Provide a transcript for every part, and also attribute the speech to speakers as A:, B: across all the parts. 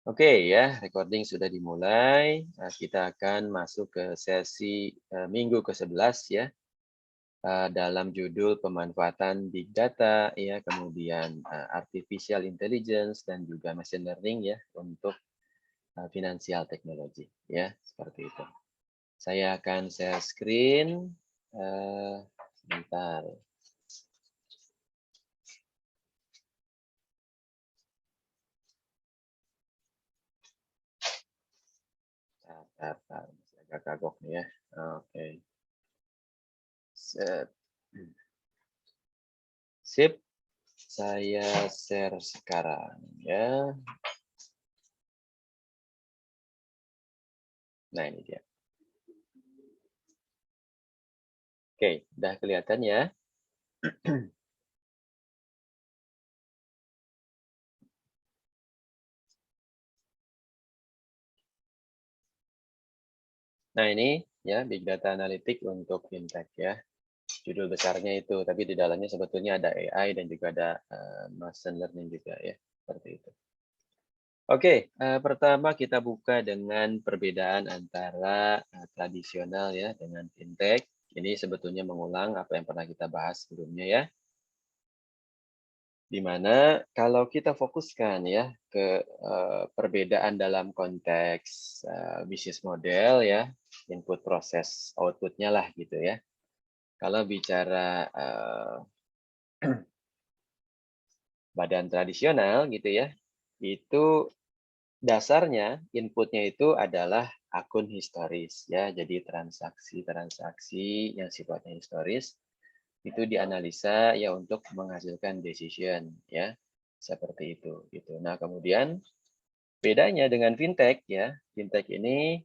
A: Oke ya, recording sudah dimulai. Kita akan masuk ke sesi minggu ke-11 ya, dalam judul pemanfaatan big data ya, kemudian artificial intelligence dan juga machine learning ya untuk finansial teknologi ya, seperti itu. Saya akan share screen sebentar. Masih agak kagok nih ya. Oke. Set. Sip. Saya share sekarang ya. Nah, ini dia. Oke, udah kelihatan ya. Nah, ini ya Big Data Analytics untuk fintech ya. Judul besarnya itu, tapi di dalamnya sebetulnya ada AI dan juga ada machine learning juga ya, seperti itu. Oke, pertama kita buka dengan perbedaan antara tradisional ya dengan fintech. Ini sebetulnya mengulang apa yang pernah kita bahas sebelumnya ya. Di mana kalau kita fokuskan ya ke perbedaan dalam konteks bisnis model ya, input proses outputnya lah gitu ya. Kalau bicara badan tradisional gitu ya, itu dasarnya inputnya itu adalah akun historis ya. Jadi transaksi-transaksi yang sifatnya historis itu dianalisa ya untuk menghasilkan decision ya. Seperti itu gitu. Nah, kemudian bedanya dengan fintech ya, fintech ini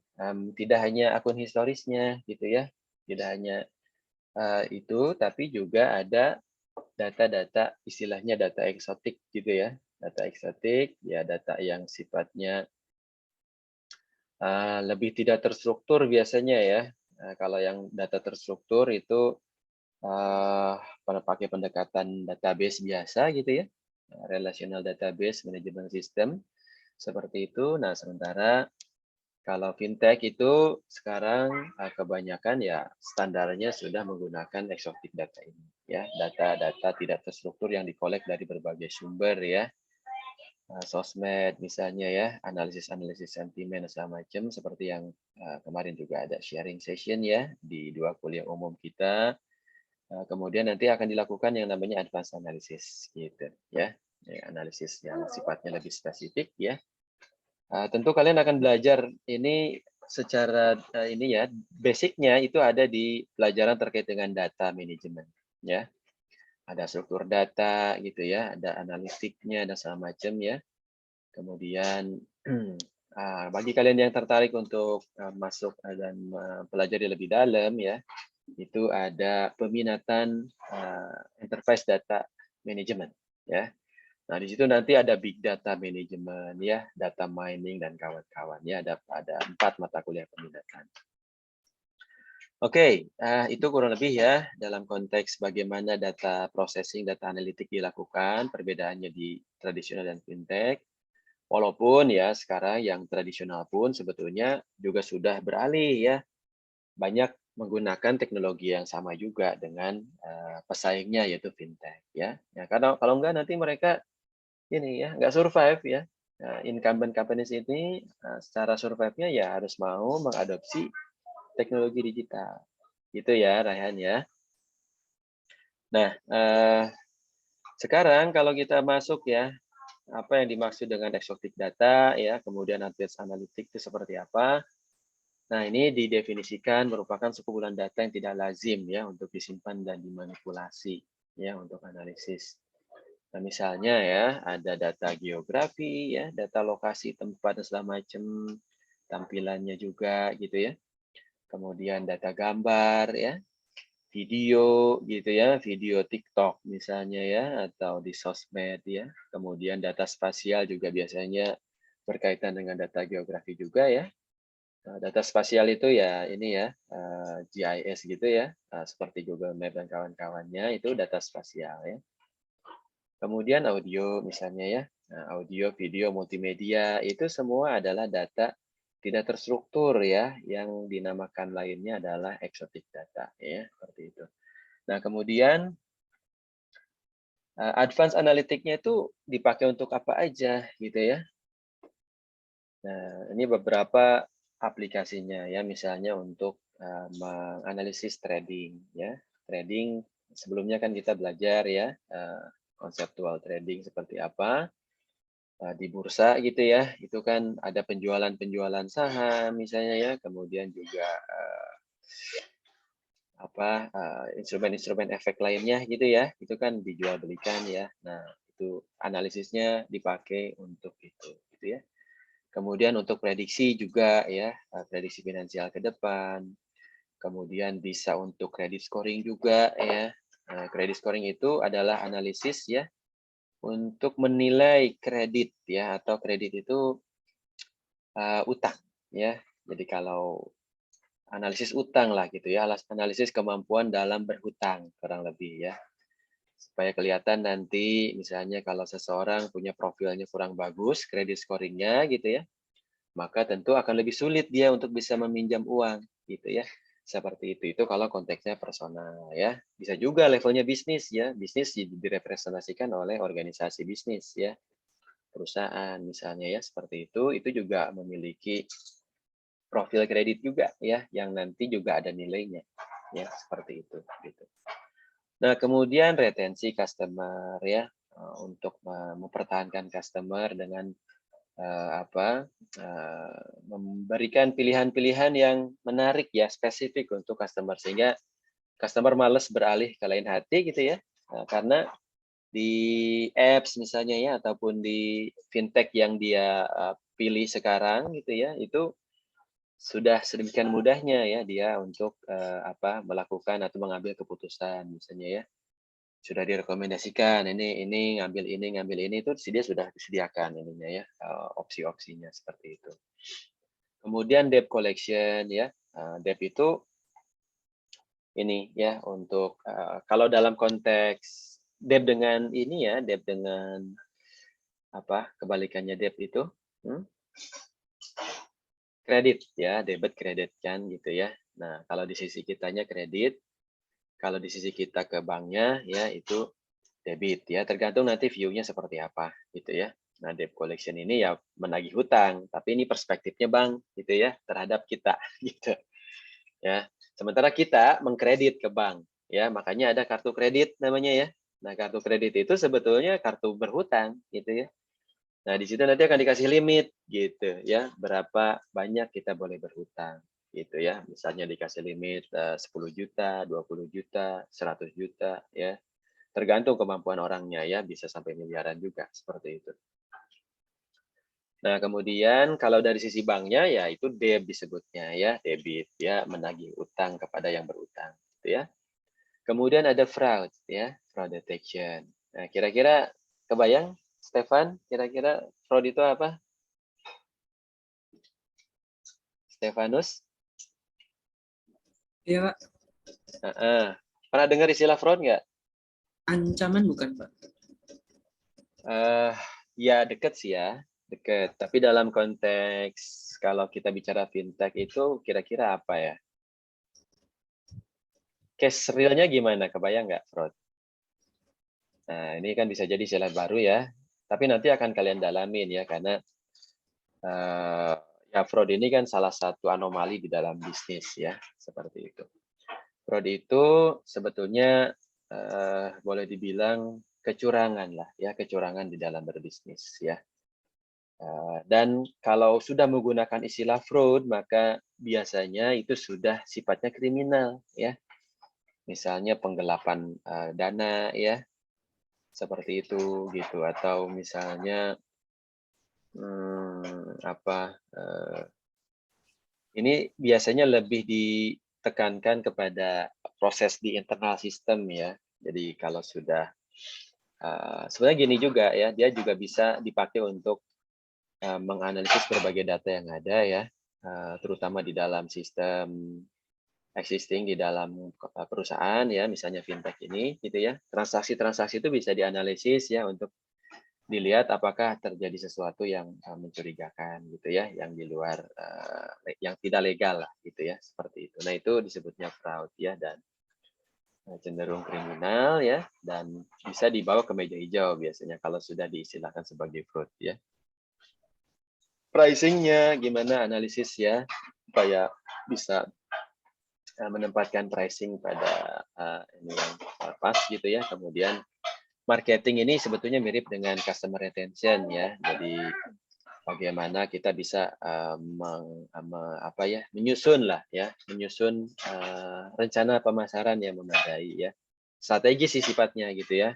A: tidak hanya akun historisnya gitu ya. Tidak hanya itu, tapi juga ada data-data istilahnya data eksotik gitu ya. Data eksotik ya data yang sifatnya lebih tidak terstruktur biasanya ya. Kalau yang data terstruktur itu pada pakai pendekatan database biasa gitu ya, relational database management system seperti itu. Nah, sementara kalau fintech itu sekarang kebanyakan ya standarnya sudah menggunakan exotic data ini ya, data-data tidak terstruktur yang dikolek dari berbagai sumber ya, sosmed misalnya ya, analisis-analisis sentimen segala macam seperti yang kemarin juga ada sharing session ya di 2 kuliah umum kita. Kemudian nanti akan dilakukan yang namanya advanced analysis gitu ya, analisis yang sifatnya lebih spesifik ya. Tentu kalian akan belajar ini secara ini ya, basicnya itu ada di pelajaran terkait dengan data manajemen ya. Ada struktur data gitu ya, ada analitiknya, ada segala macam ya. Kemudian bagi kalian yang tertarik untuk masuk dan mempelajari lebih dalam ya, itu ada peminatan enterprise data management ya. Nah, di situ nanti ada big data management ya, data mining dan kawan-kawan ya, ada 4 mata kuliah peminatan. Oke, itu kurang lebih ya dalam konteks bagaimana data processing, data analitik dilakukan, perbedaannya di tradisional dan fintech. Walaupun ya sekarang yang tradisional pun sebetulnya juga sudah beralih ya, banyak menggunakan teknologi yang sama juga dengan pesaingnya yaitu fintech ya. Ya karena kalau enggak nanti mereka ini ya nggak survive ya. Nah, incumbent companies ini secara survive-nya ya harus mau mengadopsi teknologi digital. Gitu ya, Rayhan ya. Nah, sekarang kalau kita masuk ya, apa yang dimaksud dengan exotic data ya, kemudian advanced analytics itu seperti apa? Nah, ini didefinisikan merupakan sekumpulan data yang tidak lazim ya untuk disimpan dan dimanipulasi ya untuk analisis. Nah, misalnya ya, ada data geografi ya, data lokasi tempat dan segala macam, tampilannya juga gitu ya. Kemudian data gambar ya, video gitu ya, video TikTok misalnya ya, atau di sosmed ya. Kemudian data spasial juga biasanya berkaitan dengan data geografi juga ya. Nah, data spasial itu ya ini ya, GIS gitu ya, seperti Google Map dan kawan-kawannya itu data spasial ya. Kemudian audio misalnya ya. audio, video, multimedia, itu semua adalah data tidak terstruktur ya, yang dinamakan lainnya adalah exotic data ya, seperti itu. Nah, kemudian advance analytic-nya itu dipakai untuk apa aja gitu ya. Nah, ini beberapa aplikasinya ya, misalnya untuk menganalisis trading ya. Trading sebelumnya kan kita belajar ya, konseptual trading seperti apa di bursa gitu ya. Itu kan ada penjualan-penjualan saham misalnya ya, kemudian juga instrumen-instrumen efek lainnya gitu ya, itu kan dijual belikan ya. Nah, itu analisisnya dipakai untuk itu gitu ya. Kemudian untuk prediksi juga ya, prediksi finansial ke depan. Kemudian bisa untuk credit scoring juga ya. Credit scoring itu adalah analisis ya untuk menilai kredit ya, atau kredit itu utang ya. Jadi kalau analisis utang lah gitu ya, analisis kemampuan dalam berhutang kurang lebih ya. Supaya kelihatan nanti misalnya kalau seseorang punya profilnya kurang bagus, credit scoring-nya gitu ya, maka tentu akan lebih sulit dia untuk bisa meminjam uang gitu ya. Seperti itu kalau konteksnya personal ya. Bisa juga levelnya bisnis ya. Bisnis direpresentasikan oleh organisasi bisnis ya. Perusahaan misalnya ya, seperti itu juga memiliki profil kredit juga ya, yang nanti juga ada nilainya ya, seperti itu gitu. Nah, kemudian retensi customer ya, untuk mempertahankan customer dengan memberikan pilihan-pilihan yang menarik ya, spesifik untuk customer, sehingga customer males beralih ke lain hati gitu ya. Karena di apps misalnya ya, ataupun di fintech yang dia pilih sekarang gitu ya, itu sudah sedemikian mudahnya ya dia untuk melakukan atau mengambil keputusan misalnya ya. Sudah direkomendasikan ini ngambil ini, itu dia sudah disediakan ininya ya, opsi-opsinya seperti itu. Kemudian debt collection ya, debt itu ini ya untuk kalau dalam konteks debt dengan ini ya, debt dengan kebalikannya debt itu kredit ya, debit kredit kan gitu ya. Nah, kalau di sisi kitanya kredit, kalau di sisi kita ke banknya ya itu debit ya, tergantung nanti view-nya seperti apa gitu ya. Nah, debt collection ini ya menagih hutang, tapi ini perspektifnya bank gitu ya terhadap kita gitu ya. Sementara kita mengkredit ke bank ya, makanya ada kartu kredit namanya ya. Nah, kartu kredit itu sebetulnya kartu berhutang gitu ya. Nah, di situ nanti akan dikasih limit gitu ya, berapa banyak kita boleh berhutang gitu ya. Misalnya dikasih limit 10 juta, 20 juta, 100 juta ya. Tergantung kemampuan orangnya ya, bisa sampai miliaran juga seperti itu. Nah, kemudian kalau dari sisi banknya ya itu debt disebutnya ya, debit ya, menagih utang kepada yang berutang gitu ya. Kemudian ada fraud ya, fraud detection. Nah, kira-kira kebayang Stefan, kira-kira fraud itu apa? Stefanus?
B: Iya, Pak.
A: Pernah dengar istilah fraud nggak?
B: Ancaman bukan, Pak?
A: Ya deket sih ya, deket. Tapi dalam konteks kalau kita bicara fintech itu kira-kira apa ya? Case realnya gimana? Kebayang nggak fraud? Nah, ini kan bisa jadi istilah baru ya. Tapi nanti akan kalian dalamin ya, karena ya fraud ini kan salah satu anomali di dalam bisnis ya, seperti itu. Fraud itu sebetulnya boleh dibilang kecurangan lah ya, kecurangan di dalam berbisnis ya. Dan kalau sudah menggunakan istilah fraud, maka biasanya itu sudah sifatnya kriminal ya. Misalnya penggelapan dana ya, seperti itu gitu, atau misalnya ini biasanya lebih ditekankan kepada proses di internal sistem ya. Jadi kalau sudah sebenarnya gini juga ya, dia juga bisa dipakai untuk menganalisis berbagai data yang ada ya, terutama di dalam sistem existing di dalam perusahaan ya, misalnya fintech ini gitu ya. Transaksi-transaksi itu bisa dianalisis ya untuk dilihat apakah terjadi sesuatu yang mencurigakan gitu ya, yang di luar yang tidak legal lah gitu ya, seperti itu. Nah, itu disebutnya fraud ya, dan cenderung kriminal ya, dan bisa dibawa ke meja hijau biasanya kalau sudah diistilahkan sebagai fraud ya. Pricing-nya gimana, analisis ya, supaya bisa menempatkan pricing pada ini yang pas gitu ya. Kemudian marketing ini sebetulnya mirip dengan customer retention ya. Jadi bagaimana kita bisa menyusun lah ya, menyusun rencana pemasaran yang memadai ya. Strategi sih sifatnya gitu ya.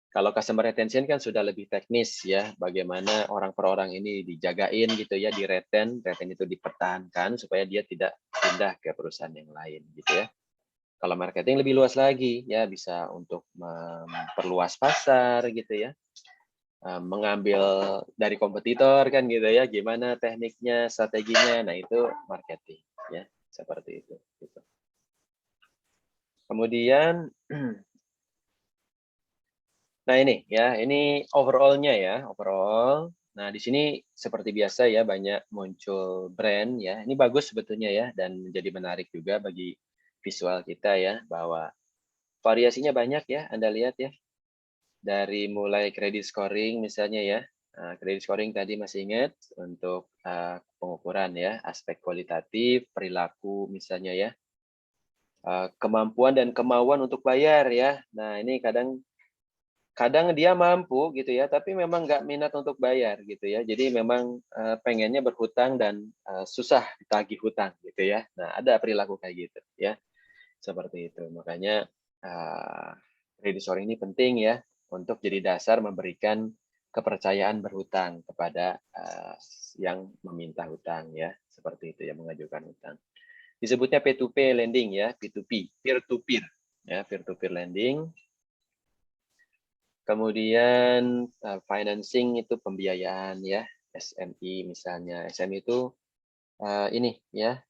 A: Kalau customer retention kan sudah lebih teknis ya, bagaimana orang per orang ini dijagain gitu ya, reten itu dipertahankan supaya dia tidak pindah ke perusahaan yang lain gitu ya. Kalau marketing lebih luas lagi ya, bisa untuk memperluas pasar gitu ya, mengambil dari kompetitor kan gitu ya, gimana tekniknya, strateginya, nah itu marketing ya, seperti itu. Gitu. Kemudian, nah ini ya, ini overall-nya ya, overall. Nah di sini seperti biasa ya, banyak muncul brand ya, ini bagus sebetulnya ya, dan menjadi menarik juga bagi visual kita ya, bahwa variasinya banyak ya, Anda lihat ya. Dari mulai credit scoring misalnya ya, credit scoring tadi masih ingat untuk pengukuran ya, aspek kualitatif, perilaku misalnya ya, kemampuan dan kemauan untuk bayar ya. Nah ini kadang dia mampu gitu ya, tapi memang nggak minat untuk bayar gitu ya. Jadi memang pengennya berhutang dan susah ditagih hutang gitu ya. Nah ada perilaku kayak gitu ya, seperti itu. Makanya credit scoring ini penting ya, untuk jadi dasar memberikan kepercayaan berhutang kepada yang meminta hutang ya, seperti itu, yang mengajukan hutang. Disebutnya P2P lending ya, P2P, peer to peer ya, peer to peer lending. Kemudian financing itu pembiayaan ya, SME misalnya. SME itu ini ya,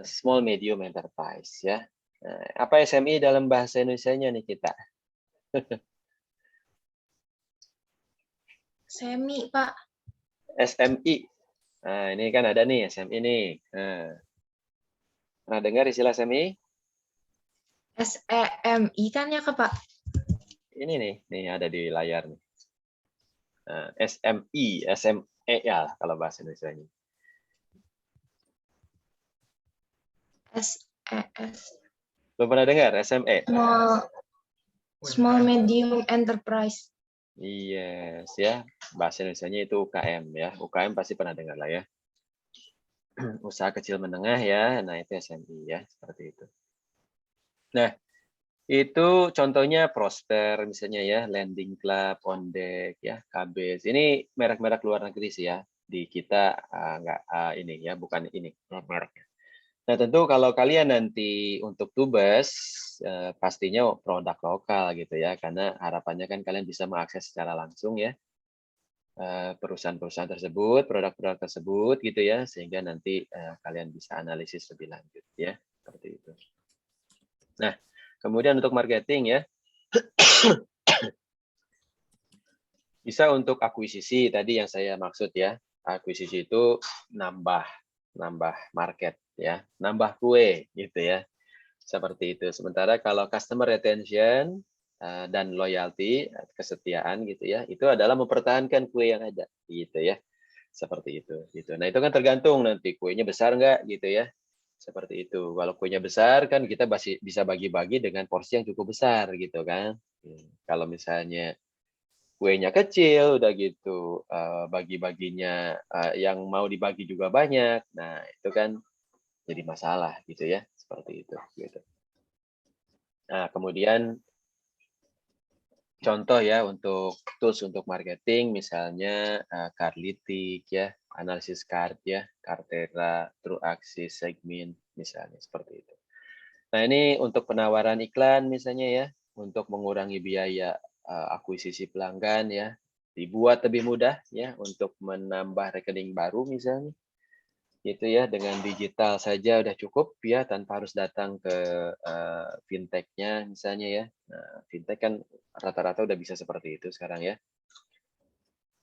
A: small medium enterprise ya. Nah, apa SME dalam bahasa Indonesianya nih kita?
C: Semi, Pak.
A: SMI. Nah, ini kan ada nih SMI nih. Nah, pernah dengar istilah SMI?
C: SEMI kan ya, Pak?
A: Ini nih ada di layar nih. Nah, SMI, SME ya kalau bahasa Indonesia-nya.
C: SES.
A: Belum pernah dengar SME?
C: Small Medium Enterprise.
A: Yes ya, bahasa Indonesia-nya itu UKM ya. UKM pasti pernah dengar lah ya. Usaha kecil menengah ya, nah itu SMI ya, seperti itu. Nah, itu contohnya Prosper misalnya ya, Lending Club, Ondek ya, KBS. Ini merek-merek luar negeri sih ya. Di kita nggak ini ya, bukan ini merek. Nah tentu kalau kalian nanti untuk Tubes pastinya produk lokal gitu ya, karena harapannya kan kalian bisa mengakses secara langsung ya perusahaan-perusahaan tersebut, produk-produk tersebut gitu ya, sehingga nanti kalian bisa analisis lebih lanjut ya, seperti itu. Nah, kemudian untuk marketing ya, bisa untuk akuisisi tadi yang saya maksud ya. Akuisisi itu nambah market ya, nambah kue gitu ya. Seperti itu. Sementara kalau customer retention dan loyalty, kesetiaan gitu ya, itu adalah mempertahankan kue yang ada gitu ya. Seperti itu gitu. Nah, itu kan tergantung nanti kuenya besar nggak gitu ya. Seperti itu. Kalau kuenya besar kan kita masih bisa bagi-bagi dengan porsi yang cukup besar gitu kan. Kalau misalnya kuenya kecil udah gitu bagi-baginya yang mau dibagi juga banyak. Nah, itu kan jadi masalah gitu ya, seperti itu gitu. Nah, kemudian contoh ya untuk tools untuk marketing misalnya Carlytic ya, analisis card ya, Cartera, True Axis, Segment misalnya seperti itu. Nah, ini untuk penawaran iklan misalnya ya, untuk mengurangi biaya akuisisi pelanggan ya, dibuat lebih mudah ya untuk menambah rekening baru misalnya. Gitu ya, dengan digital saja udah cukup ya, tanpa harus datang ke fintech-nya misalnya ya. Nah, fintech kan rata-rata udah bisa seperti itu sekarang ya.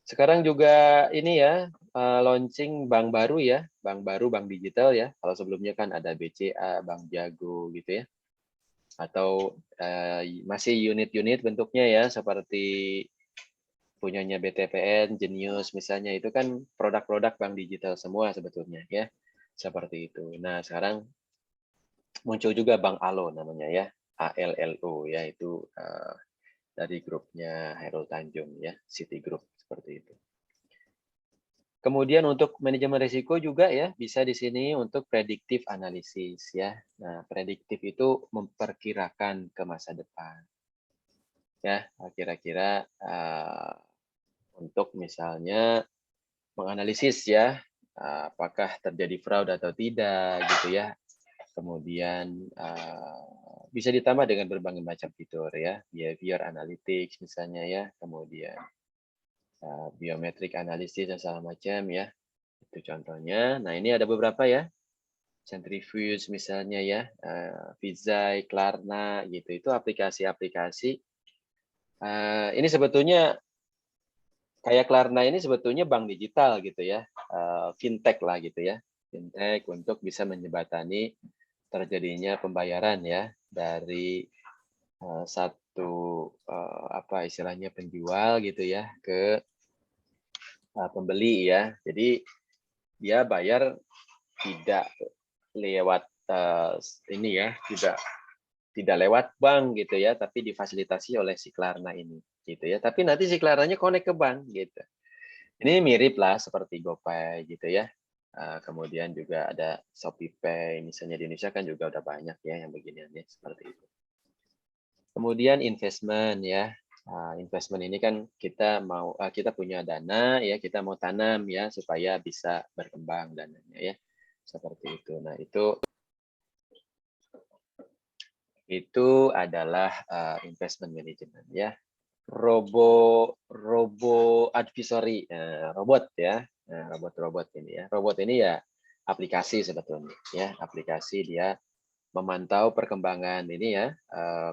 A: Sekarang juga ini ya, launching bank baru ya, bank digital ya. Kalau sebelumnya kan ada BCA, Bank Jago gitu ya. Atau masih unit-unit bentuknya ya, seperti punyanya BTPN, Jenius misalnya, itu kan produk-produk bank digital semua sebetulnya ya. Seperti itu. Nah, sekarang muncul juga Bank Alo namanya ya, ALLO ya, itu dari grupnya Hairul Tanjung ya, Citigroup seperti itu. Kemudian untuk manajemen risiko juga ya, bisa di sini untuk predictive analysis ya. Nah, prediktif itu memperkirakan ke masa depan. Ya, kira-kira untuk misalnya menganalisis ya, apakah terjadi fraud atau tidak gitu ya. Kemudian bisa ditambah dengan berbagai macam fitur ya, behavior analytics misalnya ya, kemudian biometrik analisis dan segala macam ya. Itu contohnya. Nah, ini ada beberapa ya. Centrifuge misalnya ya, Vizai, Klarna gitu. Itu aplikasi-aplikasi. Ini sebetulnya kayak Klarna ini sebetulnya bank digital gitu ya. Fintech lah gitu ya. Fintech untuk bisa menjembatani terjadinya pembayaran ya dari satu apa istilahnya penjual gitu ya ke pembeli ya. Jadi dia bayar tidak lewat ini ya, tidak lewat bank gitu ya, tapi difasilitasi oleh si Klarna ini gitu ya. Tapi nanti si Klarnanya connect ke bank gitu. Ini mirip lah seperti GoPay gitu ya. Kemudian juga ada ShopeePay, misalnya di Indonesia kan juga udah banyak ya yang beginian ya, seperti itu. Kemudian investment ya. Investment ini kan kita punya dana ya, kita mau tanam ya supaya bisa berkembang dananya ya. Seperti itu. Nah, itu adalah investment management ya. Robo advisory, robot ya. Robot ini ya. Robot ini ya aplikasi sebetulnya ya, aplikasi dia memantau perkembangan ini ya,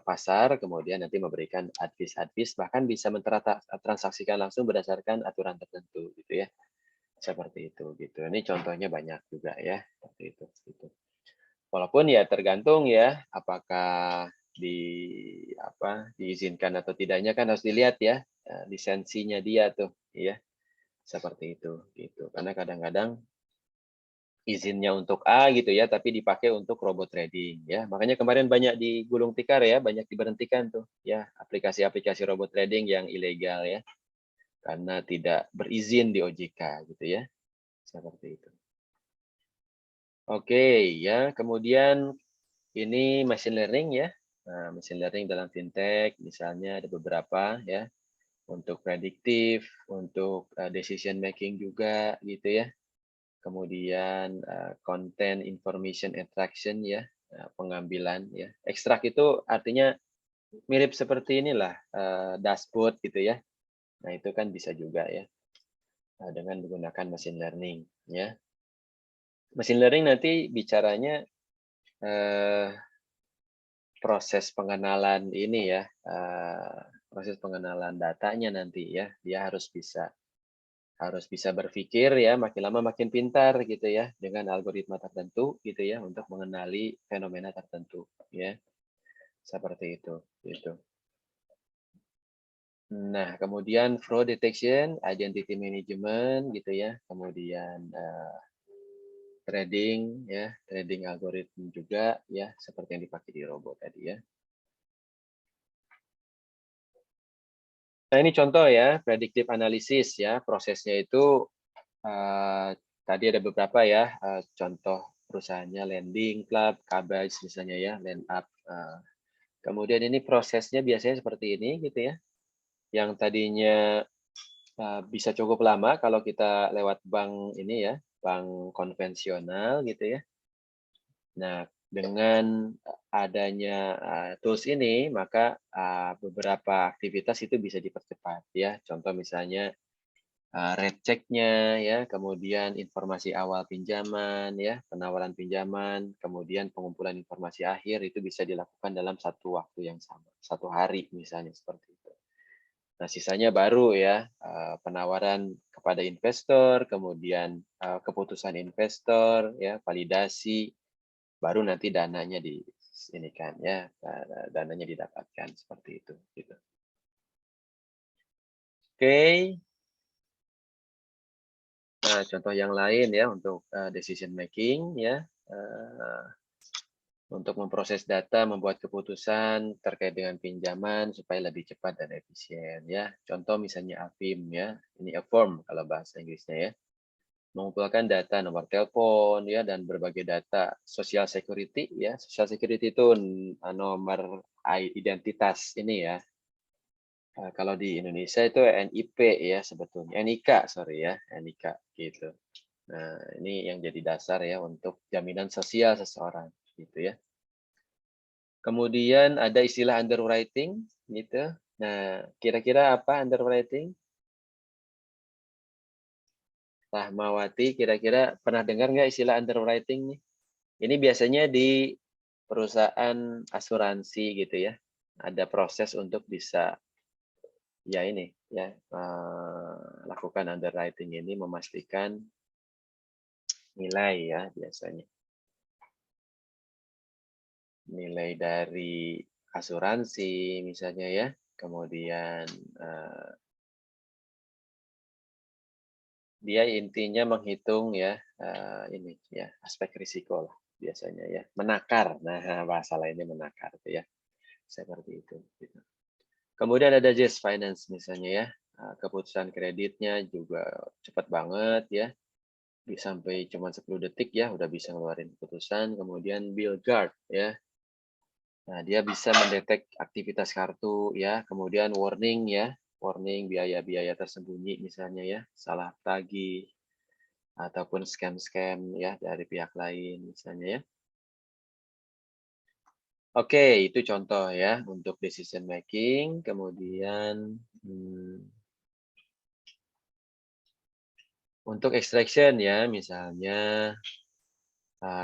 A: pasar, kemudian nanti memberikan advice, bahkan bisa mentransaksikan langsung berdasarkan aturan tertentu gitu ya. Seperti itu gitu. Ini contohnya banyak juga ya, seperti itu gitu. Walaupun ya tergantung ya apakah diizinkan atau tidaknya kan harus dilihat ya, lisensinya dia tuh ya. Seperti itu gitu. Karena kadang-kadang izinnya untuk A gitu ya, tapi dipakai untuk robot trading ya. Makanya kemarin banyak digulung tikar ya, banyak diberhentikan tuh ya aplikasi-aplikasi robot trading yang ilegal ya, karena tidak berizin di OJK gitu ya. Seperti itu. Oke ya, kemudian ini machine learning ya. Nah, machine learning dalam fintech misalnya ada beberapa ya, untuk prediktif, untuk decision making juga gitu ya. Kemudian content information extraction ya, pengambilan ya. Ekstrak itu artinya mirip seperti inilah dashboard gitu ya. Nah, itu kan bisa juga ya dengan menggunakan machine learning ya. Machine learning nanti bicaranya proses pengenalan ini ya, proses pengenalan datanya nanti ya. Dia harus bisa berpikir ya, makin lama makin pintar gitu ya, dengan algoritma tertentu gitu ya, untuk mengenali fenomena tertentu ya, seperti itu gitu. Nah, kemudian fraud detection, identity management gitu ya, kemudian trading ya, trading algoritma juga ya, seperti yang dipakai di robot tadi ya. Nah, ini contoh ya, predictive analysis ya, prosesnya itu tadi ada beberapa ya, contoh perusahaannya Lending Club, Kabaj misalnya ya, LendUp. Kemudian ini prosesnya biasanya seperti ini gitu ya, yang tadinya bisa cukup lama kalau kita lewat bank ini ya, bank konvensional gitu ya. Nah, dengan adanya tools ini, maka beberapa aktivitas itu bisa dipercepat ya. Contoh misalnya rate check-nya ya, kemudian informasi awal pinjaman ya, penawaran pinjaman, kemudian pengumpulan informasi akhir itu bisa dilakukan dalam satu waktu yang sama, 1 hari misalnya seperti itu. Nah, sisanya baru ya penawaran kepada investor, kemudian keputusan investor, ya validasi, baru nanti dananya di ini kan ya, dananya didapatkan seperti itu. Gitu. Oke. Nah, contoh yang lain ya untuk decision making ya. Untuk memproses data, membuat keputusan terkait dengan pinjaman supaya lebih cepat dan efisien ya. Contoh misalnya AFIM ya, ini Affirm kalau bahasa Inggrisnya ya. Mengumpulkan data nomor telepon ya dan berbagai data social security ya. Social security itu nomor identitas ini ya. Kalau di Indonesia itu NIP ya sebetulnya, NIK sorry ya, NIK gitu. Nah, ini yang jadi dasar ya untuk jaminan sosial seseorang gitu ya. Kemudian ada istilah underwriting gitu. Nah, kira-kira apa underwriting? Rahmawati, kira-kira pernah dengar nggak istilah underwriting nih? Ini biasanya di perusahaan asuransi gitu ya. Ada proses untuk bisa ya ini ya lakukan underwriting ini memastikan nilai ya biasanya. Nilai dari asuransi misalnya ya. Kemudian dia intinya menghitung ya ini ya aspek risiko lah biasanya ya menakar. Nah bahasa lainnya menakar itu ya seperti itu. Gitu. Kemudian ada Just Finance misalnya ya keputusan kreditnya juga cepat banget ya sampai cuma 10 detik ya udah bisa ngeluarin keputusan. Kemudian Bill Guard ya. Nah, dia bisa mendetek aktivitas kartu ya, kemudian warning ya, warning biaya-biaya tersembunyi misalnya ya, salah tagih ataupun scam-scam ya dari pihak lain misalnya ya. Oke, itu contoh ya untuk decision making, kemudian untuk extraction ya, misalnya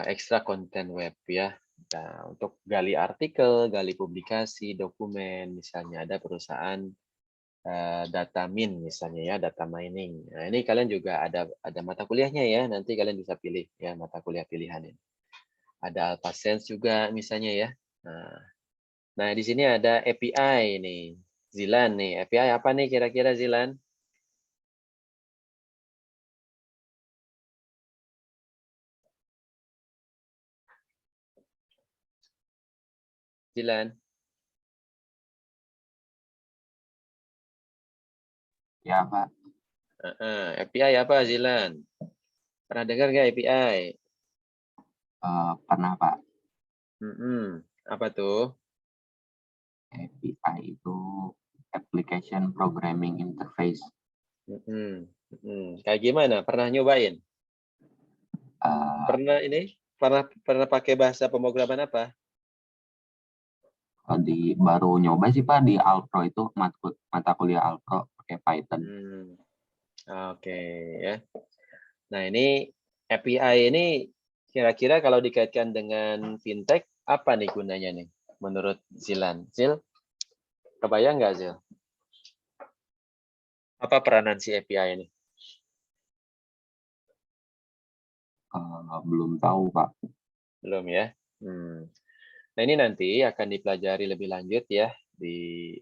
A: ekstra konten web ya. Nah, untuk gali artikel, gali publikasi, dokumen, misalnya ada perusahaan data min misalnya ya, data mining. Nah, ini kalian juga ada mata kuliahnya ya, nanti kalian bisa pilih ya mata kuliah pilihan ini. Ada AlphaSense juga misalnya ya. Nah, di sini ada API nih. Zilan nih, API apa nih kira-kira Zilan? Zilan?
D: Ya, Pak.
A: API apa Zilan? Pernah dengar nggak API?
D: Pernah, Pak.
A: Apa tuh?
D: API itu Application Programming Interface.
A: Kayak gimana? Pernah nyobain? Pernah ini? Pernah pakai bahasa pemrograman apa?
D: Baru nyoba sih, Pak, di Alpro itu mata kuliah Alpro pakai Python.
A: Oke ya. Nah, ini API ini kira-kira kalau dikaitkan dengan fintech apa nih gunanya nih menurut Zilan? Zil, kebayang nggak Zil? Apa peranan si API ini?
D: Belum tahu, Pak.
A: Belum ya. Nah, ini nanti akan dipelajari lebih lanjut ya di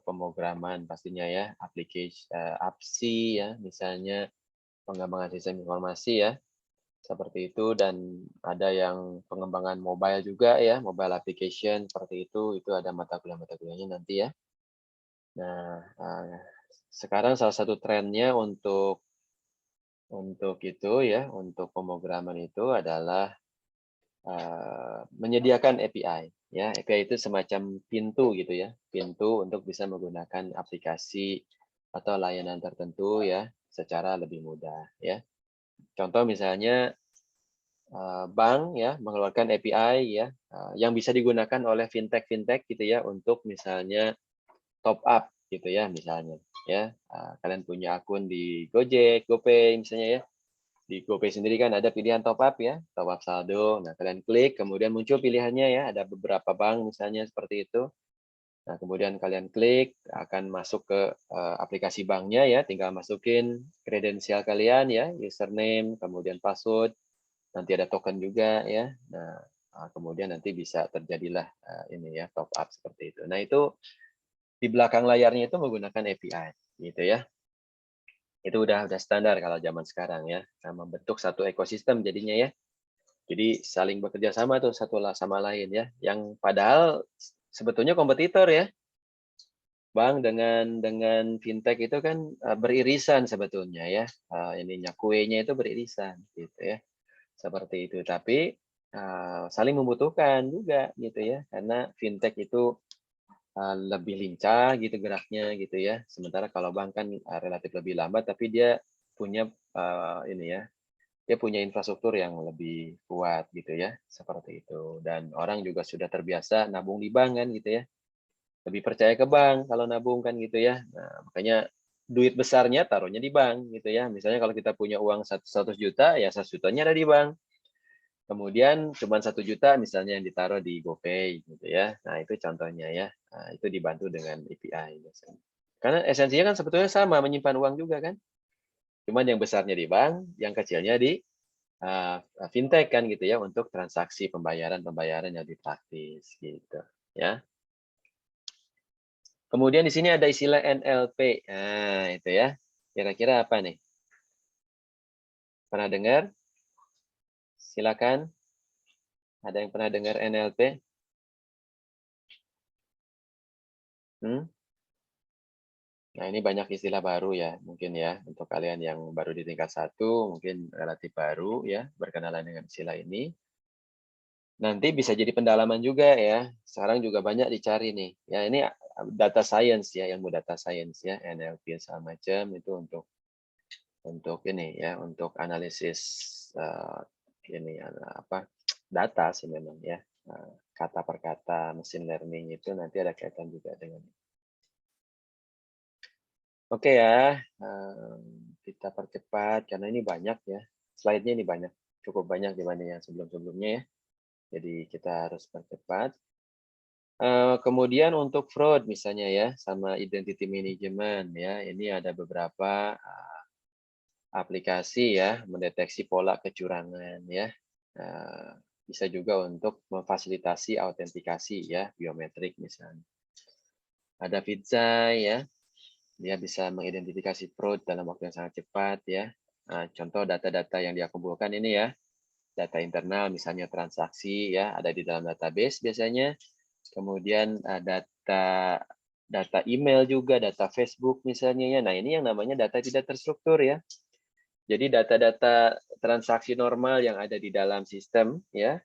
A: pemrograman pastinya ya, aplikasi APSI ya, misalnya pengembangan sistem informasi ya. Seperti itu dan ada yang pengembangan mobile juga ya, mobile application seperti itu ada mata kuliahnya nanti ya. Nah, sekarang salah satu trennya untuk itu ya, untuk pemrograman itu adalah menyediakan API ya. API itu semacam pintu gitu ya, pintu untuk bisa menggunakan aplikasi atau layanan tertentu ya secara lebih mudah ya. Contoh misalnya bank ya mengeluarkan API ya yang bisa digunakan oleh fintech gitu ya untuk misalnya top up gitu ya misalnya ya kalian punya akun di Gojek, GoPay misalnya ya di GoPay sendiri kan ada pilihan top up ya top up saldo. Nah kalian klik kemudian muncul pilihannya ya ada beberapa bank misalnya seperti itu. Nah, kemudian kalian klik, akan masuk ke aplikasi banknya ya, tinggal masukin kredensial kalian ya, username, kemudian password, nanti ada token juga ya. Nah, kemudian nanti bisa terjadilah ini ya, top up seperti itu. Nah, itu di belakang layarnya itu menggunakan API gitu ya. Itu udah standar kalau zaman sekarang ya. Nah, membentuk satu ekosistem jadinya ya. Jadi saling bekerja sama tuh satu sama lain ya. Yang padahal sebetulnya kompetitor ya. Bank dengan fintech itu kan beririsan sebetulnya ya. Ininya kuenya itu beririsan gitu ya. Seperti itu. Tapi saling membutuhkan juga gitu ya. Karena fintech itu lebih lincah gitu geraknya gitu ya. Sementara kalau bank kan relatif lebih lambat, tapi dia punya ini ya, dia punya infrastruktur yang lebih kuat gitu ya, seperti itu. Dan orang juga sudah terbiasa nabung di bank kan gitu ya, lebih percaya ke bank kalau nabung kan gitu ya. Nah, makanya duit besarnya taruhnya di bank gitu ya. Misalnya kalau kita punya uang 100 juta, ya 100 jutanya ada di bank. Kemudian cuma 1 juta misalnya yang ditaruh di GoPay gitu ya. Nah, itu contohnya ya. Nah, itu dibantu dengan API biasanya. Karena esensinya kan sebetulnya sama, menyimpan uang juga kan. Cuman yang besarnya di bank, yang kecilnya di fintech kan gitu ya, untuk transaksi pembayaran yang lebih praktis gitu ya. Kemudian di sini ada istilah NLP. Nah, itu ya. Kira-kira apa nih? Pernah dengar? Silakan. Ada yang pernah dengar NLP? Hmm? Nah, ini banyak istilah baru ya, mungkin ya, untuk kalian yang baru di tingkat 1, mungkin relatif baru ya, berkenalan dengan istilah ini. Nanti bisa jadi pendalaman juga ya, sekarang juga banyak dicari nih. Ya, ini data science ya, ilmu data science ya, NLP segala macam itu untuk ini ya, untuk analisis ini apa data sih memang ya, kata per kata, machine learning itu nanti ada kaitan juga dengan. Oke ya, kita percepat karena ini banyak ya, slide-nya ini banyak, cukup banyak dibanding yang sebelum-sebelumnya ya. Jadi kita harus percepat. Kemudian untuk fraud misalnya ya, sama identity management ya, ini ada beberapa aplikasi ya, mendeteksi pola kecurangan ya. Bisa juga untuk memfasilitasi autentikasi ya, biometrik misalnya. Ada Vidzai ya, dia bisa mengidentifikasi fraud dalam waktu yang sangat cepat ya. Nah, contoh data-data yang dia kumpulkan ini ya, data internal misalnya transaksi ya, ada di dalam database biasanya. Kemudian data email juga, data Facebook misalnya ya. Nah, ini yang namanya data tidak terstruktur ya. Jadi data-data transaksi normal yang ada di dalam sistem ya,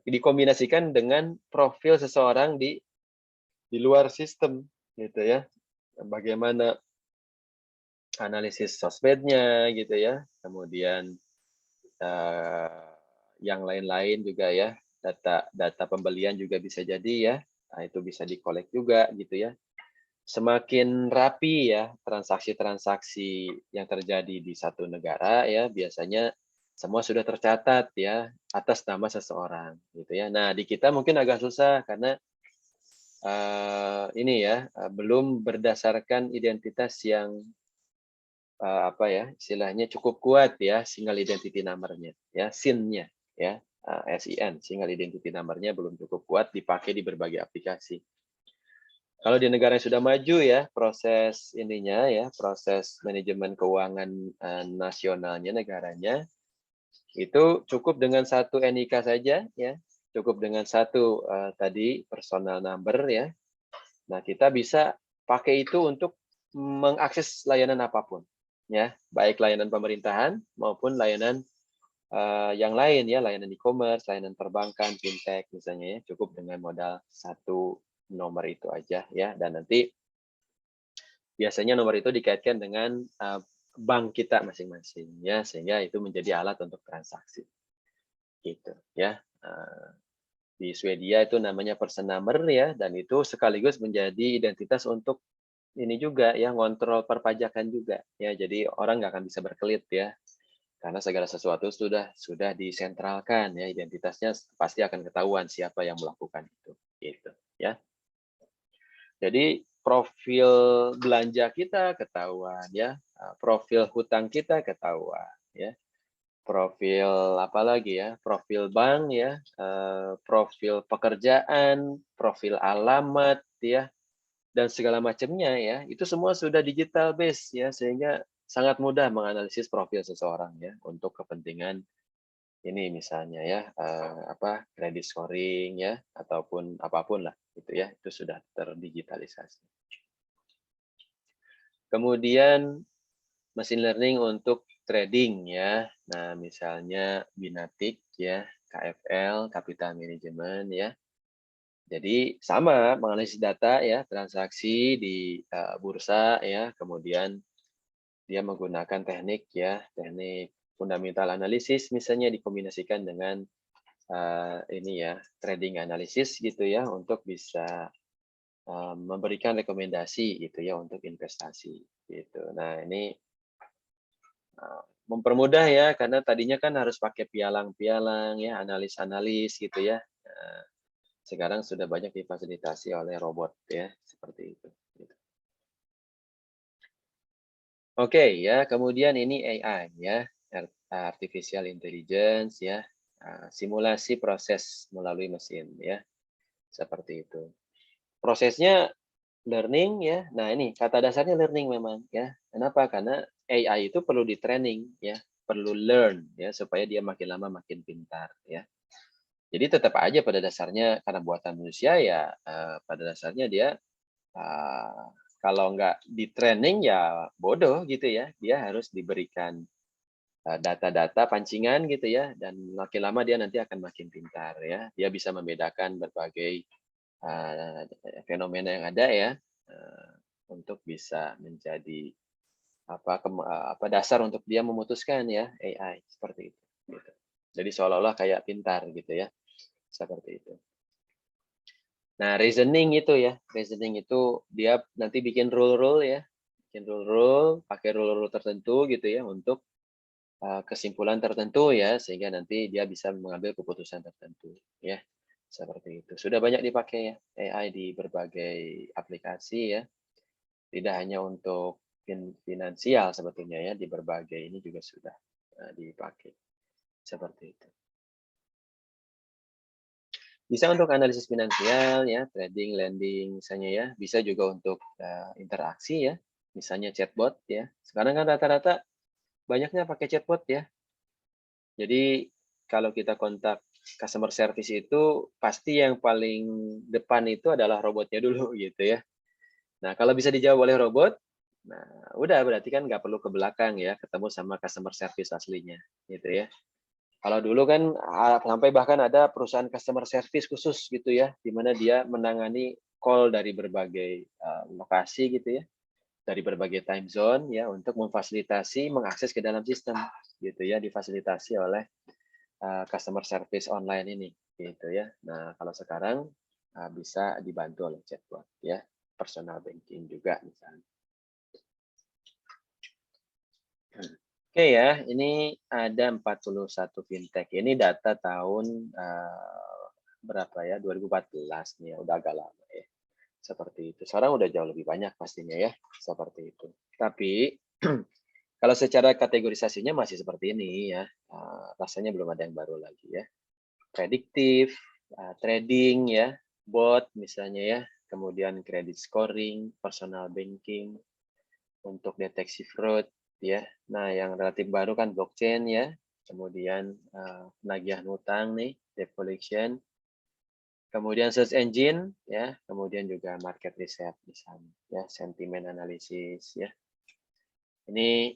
A: dikombinasikan dengan profil seseorang di luar sistem gitu ya. Bagaimana analisis sosmednya gitu ya, kemudian yang lain-lain juga ya, data pembelian juga bisa jadi ya, nah, itu bisa dikolek juga gitu ya. Semakin rapi ya transaksi-transaksi yang terjadi di satu negara ya, biasanya semua sudah tercatat ya atas nama seseorang gitu ya. Nah, di kita mungkin agak susah karena ini ya, belum berdasarkan identitas yang apa ya, istilahnya cukup kuat ya, single identity number-nya ya, SIN-nya ya, SIN, single identity number-nya belum cukup kuat dipakai di berbagai aplikasi. Kalau di negara yang sudah maju ya, proses ininya ya, proses manajemen keuangan nasionalnya, negaranya, itu cukup dengan satu NIK saja ya, cukup dengan satu tadi personal number ya. Nah, kita bisa pakai itu untuk mengakses layanan apapun ya, baik layanan pemerintahan maupun layanan yang lain ya, layanan e-commerce, layanan perbankan, fintech misalnya ya, cukup dengan modal satu nomor itu aja ya, dan nanti biasanya nomor itu dikaitkan dengan bank kita masing-masing ya, sehingga itu menjadi alat untuk transaksi gitu ya. Di Swedia itu namanya person number ya, dan itu sekaligus menjadi identitas untuk ini juga ya, ngontrol perpajakan juga ya, jadi orang nggak akan bisa berkelit ya, karena segala sesuatu sudah disentralkan ya, identitasnya pasti akan ketahuan siapa yang melakukan itu gitu ya. Jadi profil belanja kita ketahuan ya, profil hutang kita ketahuan ya, profil apa lagi ya, profil bank ya, profil pekerjaan, profil alamat ya, dan segala macamnya ya, itu semua sudah digital base ya, sehingga sangat mudah menganalisis profil seseorang ya untuk kepentingan ini misalnya ya, kredit scoring ya, ataupun apapun lah gitu ya, itu sudah terdigitalisasi. Kemudian machine learning untuk trading ya. Nah, misalnya Binatik ya, KFL, Capital Management ya. Jadi sama menganalisis data ya, transaksi di bursa ya, kemudian dia menggunakan teknik ya, teknik fundamental analisis misalnya dikombinasikan dengan ini ya, trading analisis gitu ya, untuk bisa memberikan rekomendasi gitu ya untuk investasi gitu. Nah, ini mempermudah ya, karena tadinya kan harus pakai pialang-pialang ya, analis-analis gitu ya. Sekarang sudah banyak difasilitasi oleh robot ya, seperti itu. Gitu. Oke ya, kemudian ini AI ya, artificial intelligence ya, simulasi proses melalui mesin ya, seperti itu. Prosesnya learning ya. Nah, ini kata dasarnya learning memang ya. Kenapa? Karena AI itu perlu di-training ya, perlu learn ya supaya dia makin lama makin pintar ya. Jadi tetap aja pada dasarnya karena buatan manusia ya, pada dasarnya dia kalau nggak di-training ya bodoh gitu ya. Dia harus diberikan data-data pancingan gitu ya, dan makin lama dia nanti akan makin pintar ya. Dia bisa membedakan berbagai fenomena yang ada ya, untuk bisa menjadi dasar untuk dia memutuskan ya, AI seperti itu gitu. Jadi seolah-olah kayak pintar gitu ya, seperti itu. Nah, reasoning itu ya, reasoning itu dia nanti bikin rule-rule ya, bikin rule-rule, pakai rule-rule tertentu gitu ya untuk kesimpulan tertentu ya, sehingga nanti dia bisa mengambil keputusan tertentu ya, seperti itu. Sudah banyak dipakai ya AI di berbagai aplikasi ya, tidak hanya untuk finansial sebetulnya ya, di berbagai ini juga sudah dipakai seperti itu. Bisa untuk analisis finansial ya, trading, lending misalnya ya, bisa juga untuk interaksi ya, misalnya chatbot ya. Sekarang kan rata-rata banyaknya pakai chatbot ya. Jadi kalau kita kontak customer service itu pasti yang paling depan itu adalah robotnya dulu gitu ya. Nah, kalau bisa dijawab oleh robot, nah udah berarti kan nggak perlu ke belakang ya, ketemu sama customer service aslinya gitu ya. Kalau dulu kan sampai bahkan ada perusahaan customer service khusus gitu ya, di mana dia menangani call dari berbagai lokasi gitu ya, dari berbagai time zone ya, untuk memfasilitasi mengakses ke dalam sistem gitu ya, difasilitasi oleh customer service online ini gitu ya. Nah, kalau sekarang bisa dibantu oleh chatbot ya, personal banking juga misalnya. Oke ya, ini ada 41 fintech. Ini data tahun berapa ya? 2014 nih ya, udah agak lama ya. Seperti itu. Sekarang udah jauh lebih banyak pastinya ya, seperti itu. Tapi kalau secara kategorisasinya masih seperti ini ya, rasanya belum ada yang baru lagi ya. Prediktif, trading ya, bot misalnya ya, kemudian credit scoring, personal banking, untuk deteksi fraud ya. Nah, yang relatif baru kan blockchain ya, kemudian penagihan hutang nih, debt collection, kemudian search engine ya, kemudian juga market research misalnya ya, sentimen analisis ya. Ini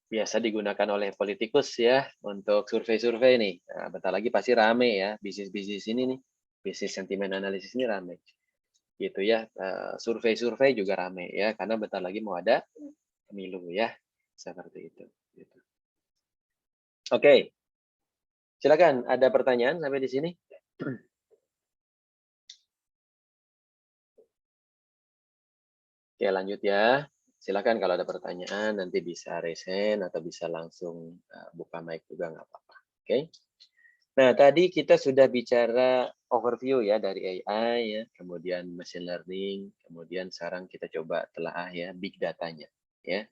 A: biasa digunakan oleh politikus ya untuk survei-survei nih. Nah, bentar lagi pasti rame ya, bisnis-bisnis ini nih, bisnis sentimen analisis ini rame gitu ya. Survei-survei juga rame ya, karena bentar lagi mau ada pemilu ya, seperti itu. Gitu. Oke, silakan. Ada pertanyaan sampai di sini? Oke, lanjut ya. Silakan kalau ada pertanyaan, nanti bisa raise hand atau bisa langsung buka mic juga nggak apa-apa. Oke. Nah, tadi kita sudah bicara overview ya dari AI ya, kemudian machine learning, kemudian sekarang kita coba telaah ya big datanya ya.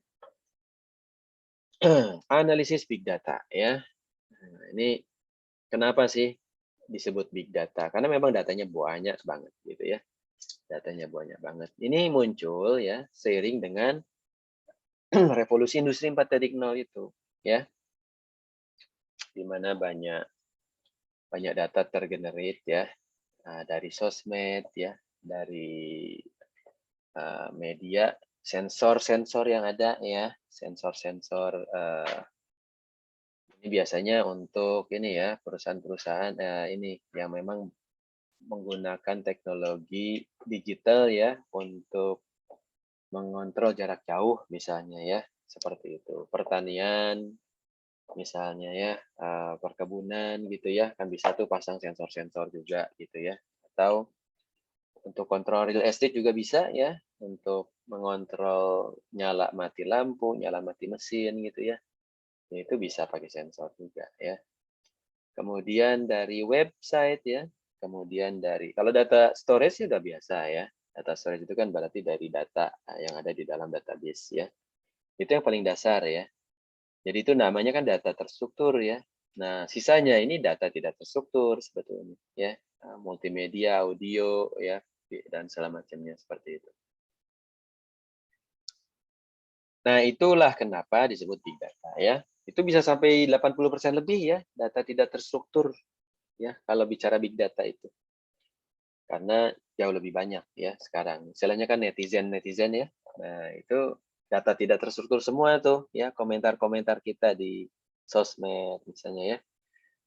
A: Analisis big data ya. Nah, ini kenapa sih disebut big data? Karena memang datanya banyak banget gitu ya. Datanya banyak banget. Ini muncul ya seiring dengan revolusi industri 4.0 itu ya. Di mana banyak data tergenerate ya dari sosmed ya, dari media, sensor-sensor yang ada ya, sensor-sensor ini biasanya untuk ini ya perusahaan-perusahaan ini yang memang menggunakan teknologi digital ya untuk mengontrol jarak jauh misalnya ya, seperti itu. Pertanian misalnya ya, perkebunan gitu ya, kan bisa tuh pasang sensor-sensor juga gitu ya. Atau untuk kontrol real estate juga bisa ya, untuk mengontrol nyala mati lampu, nyala mati mesin gitu ya. Itu bisa pakai sensor juga ya. Kemudian dari website ya, kemudian dari kalau data storage sudah biasa ya. Data storage itu kan berarti dari data yang ada di dalam database ya. Itu yang paling dasar ya. Jadi itu namanya kan data terstruktur ya. Nah, sisanya ini data tidak terstruktur sebetulnya ya. Multimedia, audio ya, dan segala macamnya seperti itu. Nah, itulah kenapa disebut big data ya. Itu bisa sampai 80% lebih ya data tidak terstruktur ya kalau bicara big data itu. Karena jauh lebih banyak ya sekarang. Istilahnya kan netizen ya. Nah, itu data tidak terstruktur semua tuh ya, komentar-komentar kita di sosmed misalnya ya.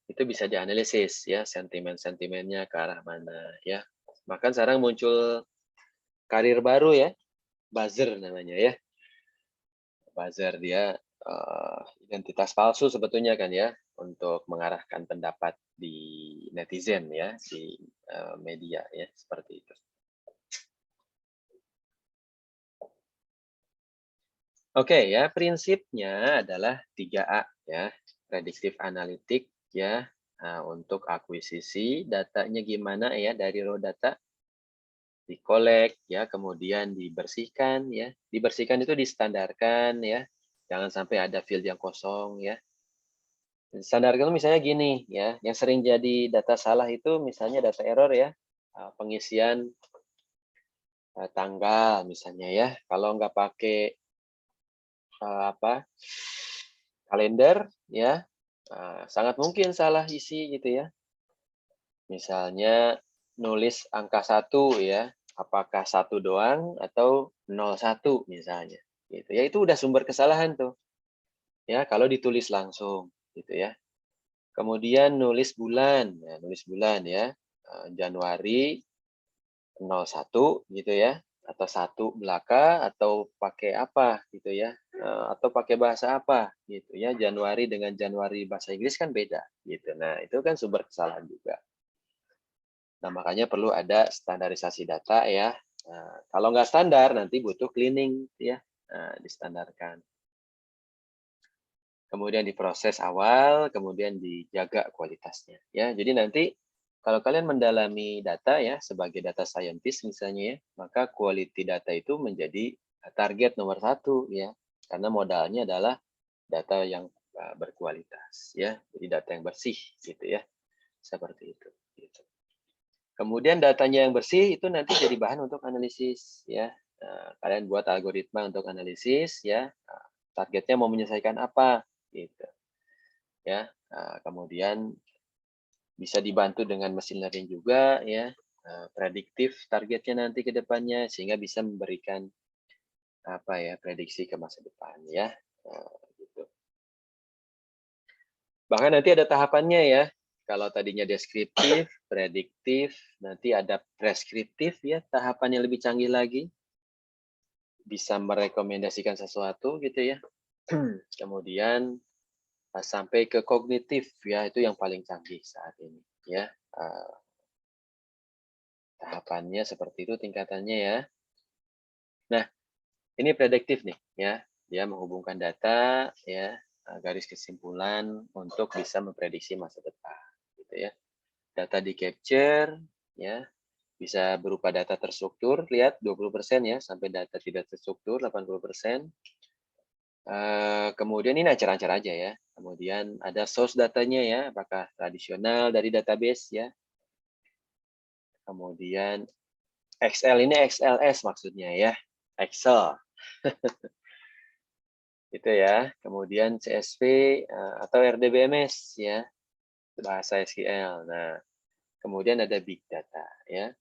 A: Itu bisa dianalisis ya, sentimen-sentimennya ke arah mana ya. Bahkan sekarang muncul karir baru ya, buzzer namanya ya. Buzzer dia identitas palsu sebetulnya kan ya, untuk mengarahkan pendapat di netizen ya, di media ya, seperti itu. Oke ya, prinsipnya adalah 3A ya, predictive analytic ya, untuk akuisisi datanya gimana ya dari raw data, dikolek ya, kemudian dibersihkan ya. Dibersihkan itu distandarkan ya, jangan sampai ada field yang kosong ya. Standarkan itu misalnya gini ya, yang sering jadi data salah itu misalnya data error ya, pengisian tanggal misalnya ya. Kalau nggak pakai kalender ya, sangat mungkin salah isi gitu ya. Misalnya nulis angka 1 ya, apakah 1 doang atau 01 misalnya gitu ya. Itu udah sumber kesalahan tuh. Ya, kalau ditulis langsung gitu ya. Kemudian nulis bulan, ya, nulis bulan ya. Januari 01 gitu ya, atau 1 belaka atau pakai apa gitu ya. Atau pakai bahasa apa gitu ya. Januari dengan Januari bahasa Inggris kan beda gitu. Nah, itu kan sumber kesalahan juga. Nah, makanya perlu ada standarisasi data ya. Nah, kalau nggak standar nanti butuh cleaning ya, distandarkan. Kemudian diproses awal, kemudian dijaga kualitasnya ya. Jadi nanti kalau kalian mendalami data ya sebagai data scientist misalnya ya, maka quality data itu menjadi target nomor 1 ya. Karena modalnya adalah data yang berkualitas ya. Jadi data yang bersih gitu ya. Seperti itu gitu. Kemudian datanya yang bersih itu nanti jadi bahan untuk analisis ya. Kalian buat algoritma untuk analisis ya. Targetnya mau menyelesaikan apa gitu ya. Kemudian bisa dibantu dengan mesin learning juga ya. Prediktif targetnya nanti ke depannya sehingga bisa memberikan apa ya prediksi ke masa depan ya. Gitu. Bahkan nanti ada tahapannya ya. Kalau tadinya deskriptif, prediktif, nanti ada preskriptif ya, tahapan yang lebih canggih lagi. Bisa merekomendasikan sesuatu gitu ya. Kemudian sampai ke kognitif ya, itu yang paling canggih saat ini ya. Tahapannya seperti itu tingkatannya ya. Nah, ini prediktif nih ya. Dia menghubungkan data ya, garis kesimpulan untuk bisa memprediksi masa depan gitu gitu ya. Data di capture ya, bisa berupa data terstruktur, lihat 20% ya, sampai data tidak terstruktur 80%. Kemudian ini acar-acar aja ya. Kemudian ada source datanya ya, apakah tradisional dari database ya. Kemudian XL ini XLS maksudnya ya, Excel. Itu ya. Kemudian CSV atau RDBMS ya, bahasa SQL. Nah, kemudian ada big data ya.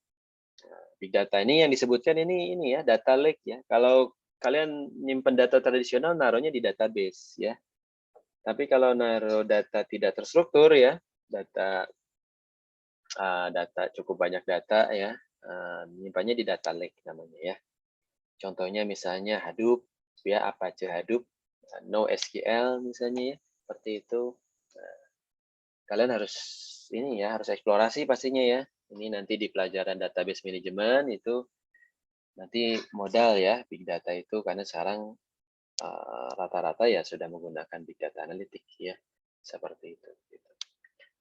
A: Big data ini yang disebutkan ini ya, data lake ya. Kalau kalian nyimpen data tradisional naruhnya di database ya. Tapi kalau naruh data tidak terstruktur ya, data cukup banyak data ya, nyimpannya di data lake namanya ya. Contohnya misalnya Hadoop ya, Apache Hadoop, NoSQL misalnya ya, seperti itu. Nah, kalian harus ini ya, harus eksplorasi pastinya ya. Ini nanti di pelajaran database management itu nanti modal ya big data itu, karena sekarang rata-rata ya sudah menggunakan big data analytics ya, seperti itu. Gitu.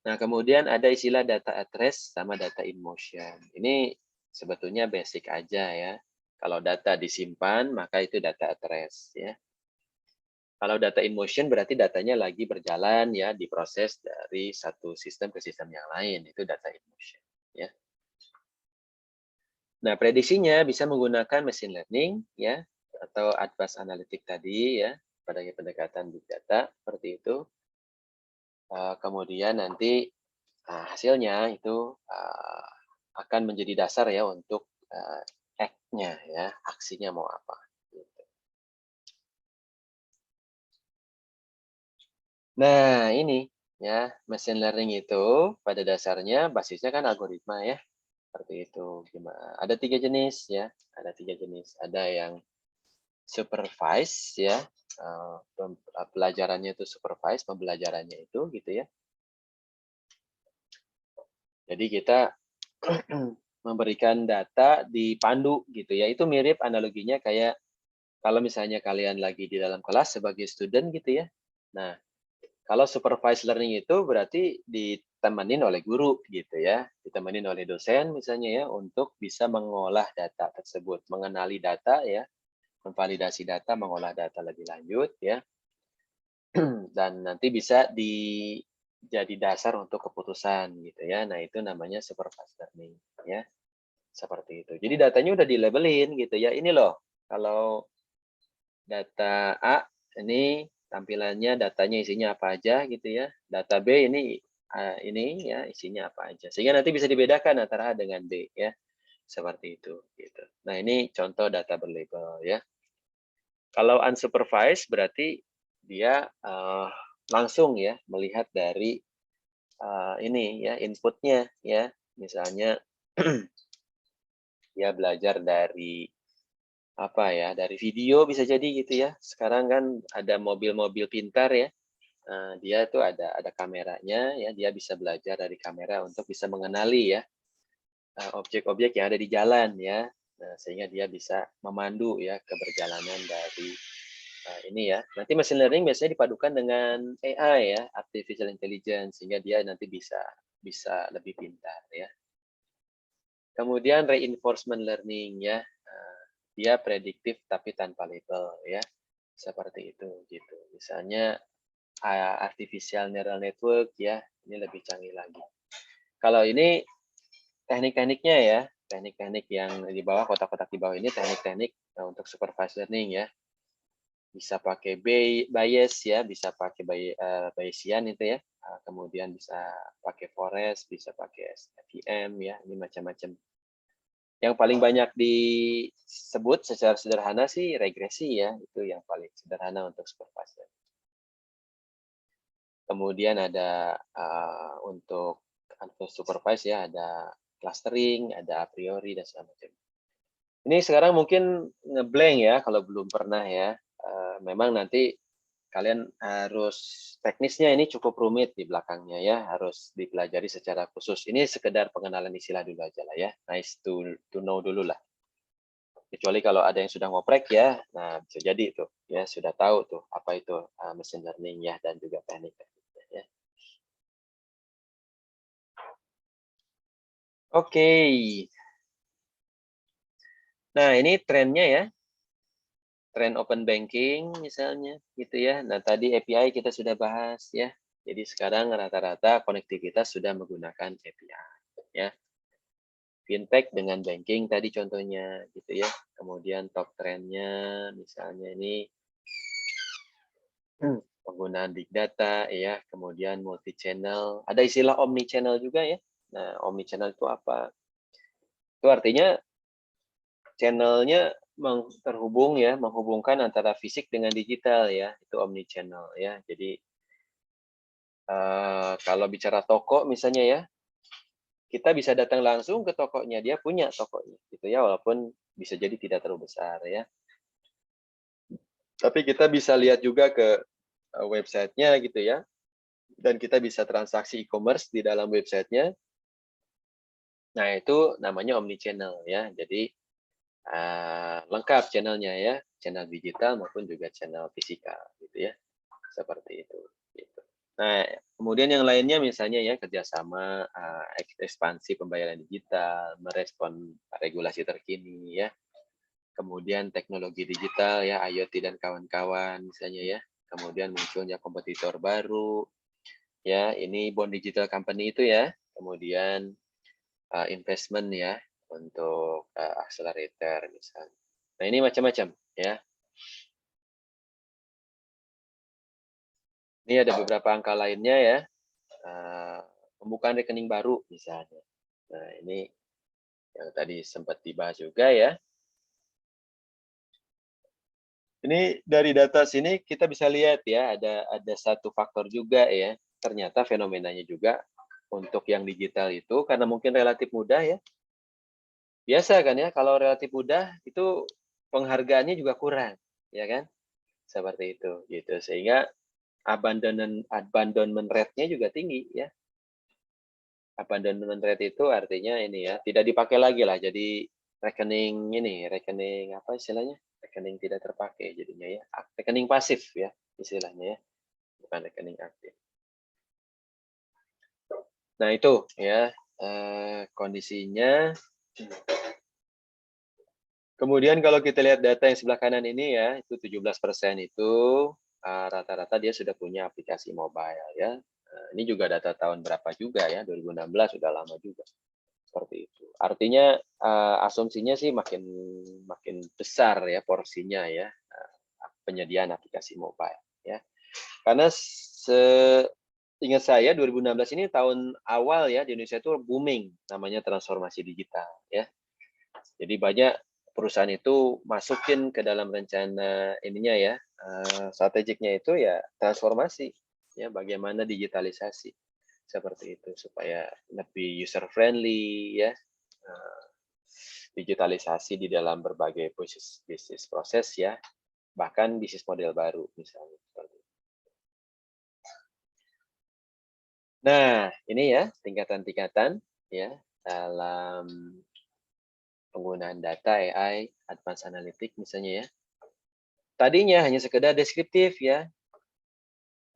A: Nah, kemudian ada istilah data at rest sama data in motion. Ini sebetulnya basic aja ya. Kalau data disimpan, maka itu data at rest ya. Kalau data in motion berarti datanya lagi berjalan ya, diproses dari satu sistem ke sistem yang lain, itu data in motion ya. Nah, prediksinya bisa menggunakan machine learning ya, atau advanced analytics tadi ya, pada pendekatan big data seperti itu. Kemudian nanti hasilnya itu akan menjadi dasar ya untuk act-nya ya, aksinya mau apa. Gitu. Nah, ini ya, machine learning itu pada dasarnya basisnya kan algoritma ya, seperti itu. Ada 3 jenis ya, ada 3 jenis. Ada yang supervise ya, pelajarannya itu supervise, pembelajarannya itu gitu ya. Jadi kita memberikan data dipandu gitu ya. Itu mirip analoginya kayak kalau misalnya kalian lagi di dalam kelas sebagai student gitu ya. Nah, kalau supervised learning itu berarti ditemenin oleh guru gitu ya, ditemenin oleh dosen misalnya ya, untuk bisa mengolah data tersebut, mengenali data ya, memvalidasi data, mengolah data lebih lanjut ya, dan nanti bisa jadi dasar untuk keputusan gitu ya. Nah, itu namanya supervised learning ya, seperti itu. Jadi datanya udah di-labelin gitu ya. Ini loh, kalau data A ini tampilannya datanya isinya apa aja gitu ya. Data B ini ya isinya apa aja. Sehingga nanti bisa dibedakan antara A dengan B ya. Seperti itu gitu. Nah, ini contoh data berlabel ya. Kalau unsupervised berarti dia langsung ya melihat dari ini ya inputnya ya. Misalnya dia belajar dari apa ya, dari video bisa jadi gitu ya. Sekarang kan ada mobil-mobil pintar ya. Dia tuh ada kameranya ya, dia bisa belajar dari kamera untuk bisa mengenali ya objek-objek yang ada di jalan ya. Nah, sehingga dia bisa memandu ya keberjalanan dari ini ya. Nanti machine learning biasanya dipadukan dengan AI ya, artificial intelligence, sehingga dia nanti bisa lebih pintar ya. Kemudian reinforcement learning ya. Dia prediktif tapi tanpa label ya, seperti itu gitu. Misalnya artificial neural network ya, ini lebih canggih lagi. Kalau ini teknik-tekniknya ya, teknik-teknik yang di bawah, kotak-kotak di bawah ini teknik-teknik untuk supervised learning ya. Bisa pakai Bayes ya, bisa pakai Bayesian itu ya. Kemudian bisa pakai Forest, bisa pakai SVM ya, ini macam-macam. Yang paling banyak disebut secara sederhana sih regresi ya, itu yang paling sederhana untuk supervised. Kemudian ada untuk unsupervised ya, ada clustering, ada a priori dan segala macam. Ini sekarang mungkin ngeblank ya kalau belum pernah ya. Memang nanti kalian harus teknisnya ini cukup rumit di belakangnya ya, harus dipelajari secara khusus. Ini sekedar pengenalan istilah dulu aja lah ya, nice to know dulu lah. Kecuali kalau ada yang sudah ngoprek ya, nah bisa jadi tuh ya sudah tahu tuh apa itu machine learning ya dan juga teknik. Oke. Nah, ini trennya ya. Tren open banking misalnya gitu ya. Nah, tadi API kita sudah bahas ya. Jadi sekarang rata-rata konektivitas sudah menggunakan API ya. Fintech dengan banking tadi contohnya gitu ya. Kemudian top trendnya misalnya ini penggunaan big data ya, kemudian multi channel. Ada istilah omni channel juga ya. Nah, omni channel itu apa? Itu artinya channelnya terhubung ya, menghubungkan antara fisik dengan digital ya, itu omni channel ya. Jadi kalau bicara toko misalnya ya, kita bisa datang langsung ke tokonya, dia punya tokonya gitu ya, walaupun bisa jadi tidak terlalu besar ya. Tapi kita bisa lihat juga ke websitenya gitu ya, dan kita bisa transaksi e-commerce di dalam websitenya. Nah itu namanya omni channel ya. Jadi lengkap channelnya ya, channel digital maupun juga channel fisikal gitu ya, seperti itu. Gitu. Nah, kemudian yang lainnya misalnya ya kerjasama, ekspansi pembayaran digital, merespon regulasi terkini ya, kemudian teknologi digital ya, IoT dan kawan-kawan misalnya ya, kemudian munculnya kompetitor baru ya, ini bond digital company itu ya, kemudian investment ya untuk accelerator misalnya. Nah ini macam-macam ya. Ini ada beberapa angka lainnya ya. Pembukaan rekening baru misalnya. Nah ini yang tadi sempat dibahas juga ya. Ini dari data sini kita bisa lihat ya ada satu faktor juga ya. Ternyata fenomenanya juga untuk yang digital itu karena mungkin relatif mudah ya. Biasa kan ya kalau relatif mudah itu penghargaannya juga kurang, ya kan? Seperti itu gitu. Sehingga abandonment rate-nya juga tinggi ya. Abandonment rate itu artinya ini ya, tidak dipakai lagi lah jadi rekening apa istilahnya? Rekening tidak terpakai jadinya ya. Rekening pasif ya istilahnya ya, bukan rekening aktif. Nah itu ya kondisinya. Kemudian kalau kita lihat data yang sebelah kanan ini ya, itu 17% itu rata-rata dia sudah punya aplikasi mobile ya. Ini juga data tahun berapa juga ya, 2016 sudah lama juga. Seperti itu. Artinya asumsinya sih makin besar ya porsinya ya penyediaan aplikasi mobile ya. Karena ingat saya 2016 ini tahun awal ya di Indonesia itu booming namanya transformasi digital ya. Jadi banyak perusahaan itu masukin ke dalam rencana ininya ya, strategiknya itu ya transformasi, ya bagaimana digitalisasi seperti itu supaya lebih user friendly ya, digitalisasi di dalam berbagai bisnis proses ya, bahkan bisnis model baru misalnya. Nah ini ya tingkatan-tingkatan ya dalam penggunaan data AI, advanced analytics misalnya ya. Tadinya hanya sekedar deskriptif ya.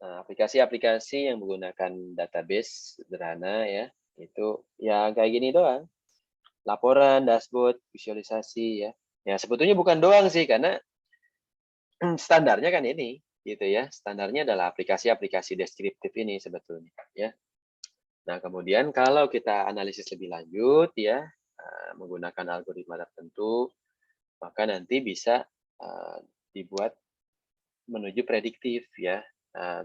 A: Aplikasi-aplikasi yang menggunakan database sederhana ya, itu ya kayak gini doang. Laporan, dashboard, visualisasi ya. Ya sebetulnya bukan doang sih karena standarnya kan ini gitu ya. Standarnya adalah aplikasi-aplikasi deskriptif ini sebetulnya ya. Nah, kemudian kalau kita analisis lebih lanjut ya menggunakan algoritma tertentu, maka nanti bisa dibuat menuju prediktif ya.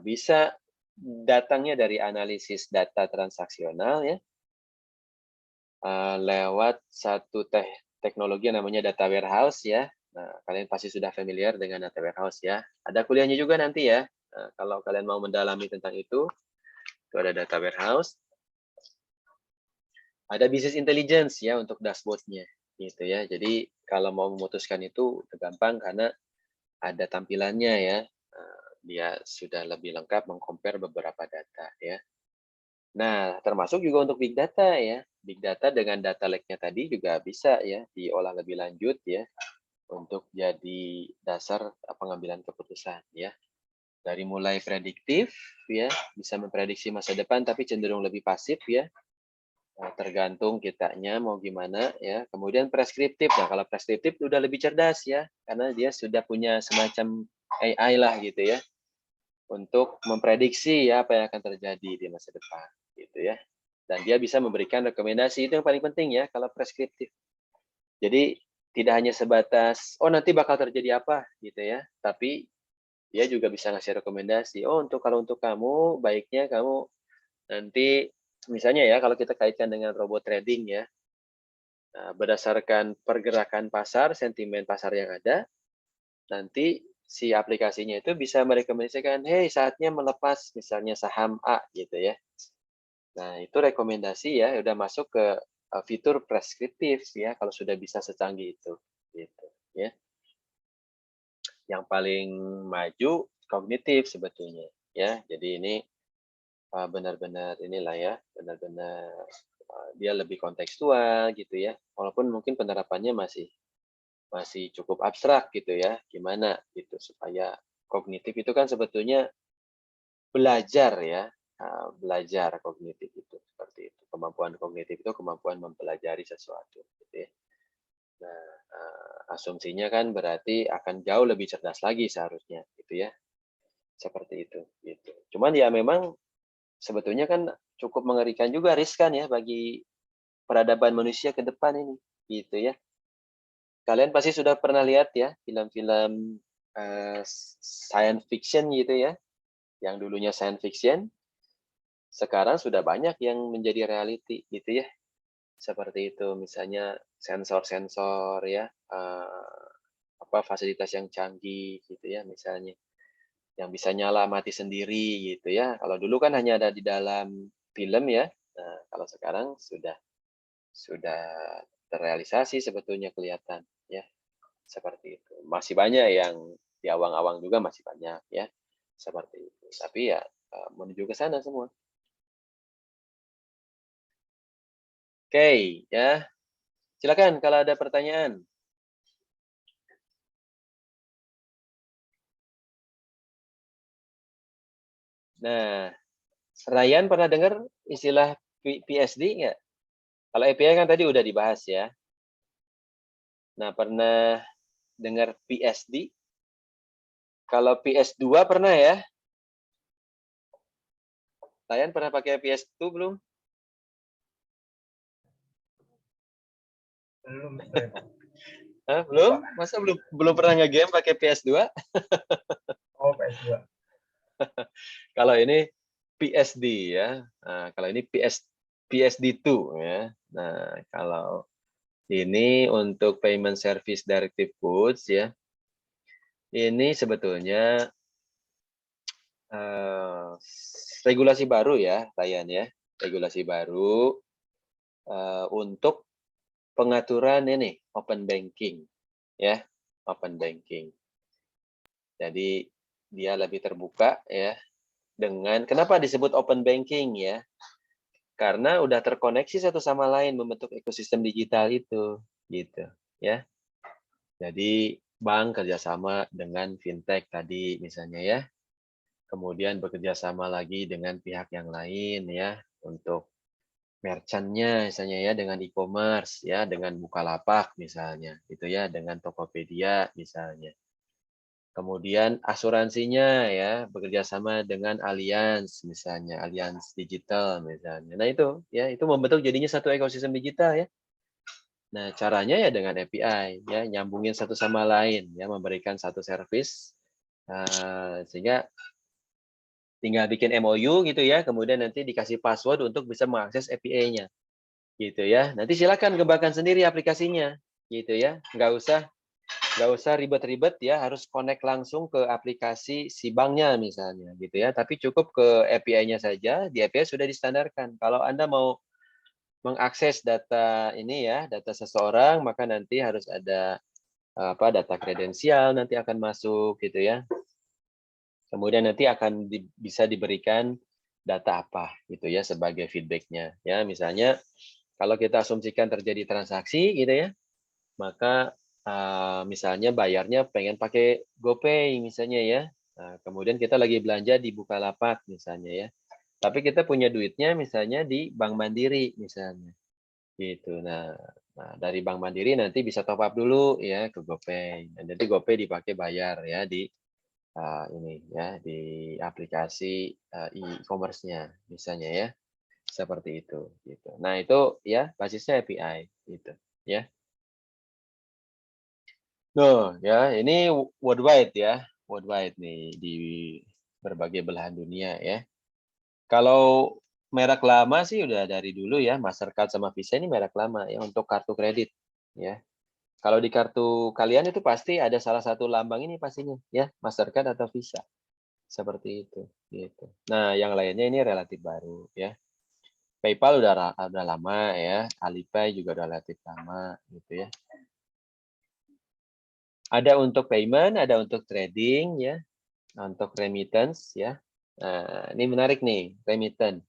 A: Bisa datangnya dari analisis data transaksional ya, lewat satu teknologi yang namanya data warehouse ya. Nah, kalian pasti sudah familiar dengan data warehouse ya. Ada kuliahnya juga nanti ya. Kalau kalian mau mendalami tentang itu ada data warehouse. Ada business intelligence ya untuk dashboard-nya gitu ya. Jadi kalau mau memutuskan itu gampang karena ada tampilannya ya. Dia sudah lebih lengkap mengcompare beberapa data ya. Nah, termasuk juga untuk big data ya. Big data dengan data lake-nya tadi juga bisa ya diolah lebih lanjut ya untuk jadi dasar pengambilan keputusan ya. Dari mulai prediktif ya, bisa memprediksi masa depan tapi cenderung lebih pasif ya. Tergantung kitanya mau gimana ya. Kemudian preskriptif. Nah, kalau preskriptif udah lebih cerdas ya, karena dia sudah punya semacam AI lah gitu ya, untuk memprediksi ya apa yang akan terjadi di masa depan gitu ya. Dan dia bisa memberikan rekomendasi, itu yang paling penting ya kalau preskriptif. Jadi tidak hanya sebatas oh nanti bakal terjadi apa gitu ya, tapi dia juga bisa ngasih rekomendasi. Oh kalau untuk kamu baiknya kamu nanti misalnya ya kalau kita kaitkan dengan robot trading ya, berdasarkan pergerakan pasar, sentimen pasar yang ada, nanti si aplikasinya itu bisa merekomendasikan, hey saatnya melepas misalnya saham A gitu ya. Nah itu rekomendasi ya, udah masuk ke fitur preskriptif ya kalau sudah bisa secanggih itu. Gitu, ya. Yang paling maju kognitif sebetulnya ya. Jadi ini benar-benar inilah ya, benar-benar dia lebih kontekstual gitu ya. Walaupun mungkin penerapannya masih cukup abstrak gitu ya. Gimana gitu supaya kognitif itu kan sebetulnya belajar ya, belajar kognitif itu seperti itu. Kemampuan kognitif itu kemampuan mempelajari sesuatu gitu ya. Nah, asumsinya kan berarti akan jauh lebih cerdas lagi seharusnya gitu ya. Seperti itu gitu. Cuman ya memang sebetulnya kan cukup mengerikan juga, riskan ya bagi peradaban manusia ke depan ini gitu ya. Kalian pasti sudah pernah lihat ya film-film science fiction gitu ya, yang dulunya science fiction, sekarang sudah banyak yang menjadi reality gitu ya. Seperti itu, misalnya sensor-sensor ya, fasilitas yang canggih gitu ya, misalnya yang bisa nyala mati sendiri gitu ya. Kalau dulu kan hanya ada di dalam film ya. Nah, kalau sekarang sudah terrealisasi sebetulnya kelihatan ya. Seperti itu. Masih banyak yang di awang-awang juga masih banyak ya. Seperti itu. Tapi ya menuju ke sana semua. Oke, ya. Silakan kalau ada pertanyaan. Nah, Ryan pernah dengar istilah PSD nggak? Kalau API kan tadi udah dibahas ya. Nah, pernah dengar PSD? Kalau PS2 pernah ya? Ryan pernah pakai PS2 belum?
E: Belum.
A: Hah, belum? Masa belum pernah nge-game pakai PS2?
E: Oh, PS2.
A: Kalau ini PSD ya. Nah, kalau ini PSD2 ya. Nah, kalau ini untuk payment service directive goods ya. Ini sebetulnya regulasi baru ya, Ryan ya. Regulasi baru untuk pengaturan ini open banking ya, open banking. Jadi dia lebih terbuka ya dengan kenapa disebut open banking ya? Karena udah terkoneksi satu sama lain membentuk ekosistem digital itu gitu ya. Jadi bank kerjasama dengan fintech tadi misalnya ya. Kemudian bekerja sama lagi dengan pihak yang lain ya untuk merchant-nya misalnya ya dengan e-commerce ya dengan Bukalapak misalnya gitu ya dengan Tokopedia misalnya. Kemudian asuransinya ya bekerja sama dengan Allianz misalnya, Allianz Digital misalnya. Nah itu ya itu membentuk jadinya satu ekosistem digital ya. Nah caranya ya dengan API ya nyambungin satu sama lain ya memberikan satu service sehingga tinggal bikin MOU gitu ya, kemudian nanti dikasih password untuk bisa mengakses API-nya, gitu ya. Nanti silakan kembangkan sendiri aplikasinya, gitu ya. Nggak usah ribet-ribet ya, harus connect langsung ke aplikasi si banknya misalnya, gitu ya. Tapi cukup ke API-nya saja, di API sudah distandarkan. Kalau Anda mau mengakses data ini ya, data seseorang, maka nanti harus ada data kredensial nanti akan masuk, gitu ya. Kemudian nanti akan bisa diberikan data apa gitu ya sebagai feedbacknya ya misalnya kalau kita asumsikan terjadi transaksi gitu ya maka misalnya bayarnya pengen pakai GoPay misalnya ya kemudian kita lagi belanja di Bukalapak misalnya ya Tapi kita punya duitnya misalnya di Bank Mandiri misalnya. Gitu. Nah, dari Bank Mandiri nanti bisa top up dulu ya ke GoPay. Dan nanti GoPay dipakai bayar ya di ini ya di aplikasi e-commerce-nya misalnya ya. Seperti itu gitu. Nah, itu ya basisnya API gitu ya. Nah, ya ini worldwide ya. Worldwide nih di berbagai belahan dunia ya. Kalau merek lama sih udah dari dulu ya, Mastercard sama Visa ini merek lama ya untuk kartu kredit ya. Kalau di kartu kalian itu pasti ada salah satu lambang ini pastinya ya, Mastercard atau Visa. Seperti itu gitu. Nah, yang lainnya ini relatif baru ya. PayPal udah lama ya, Alipay juga udah relatif lama gitu ya. Ada untuk payment, ada untuk trading ya, untuk remittance ya. Nah, ini menarik nih, remittance.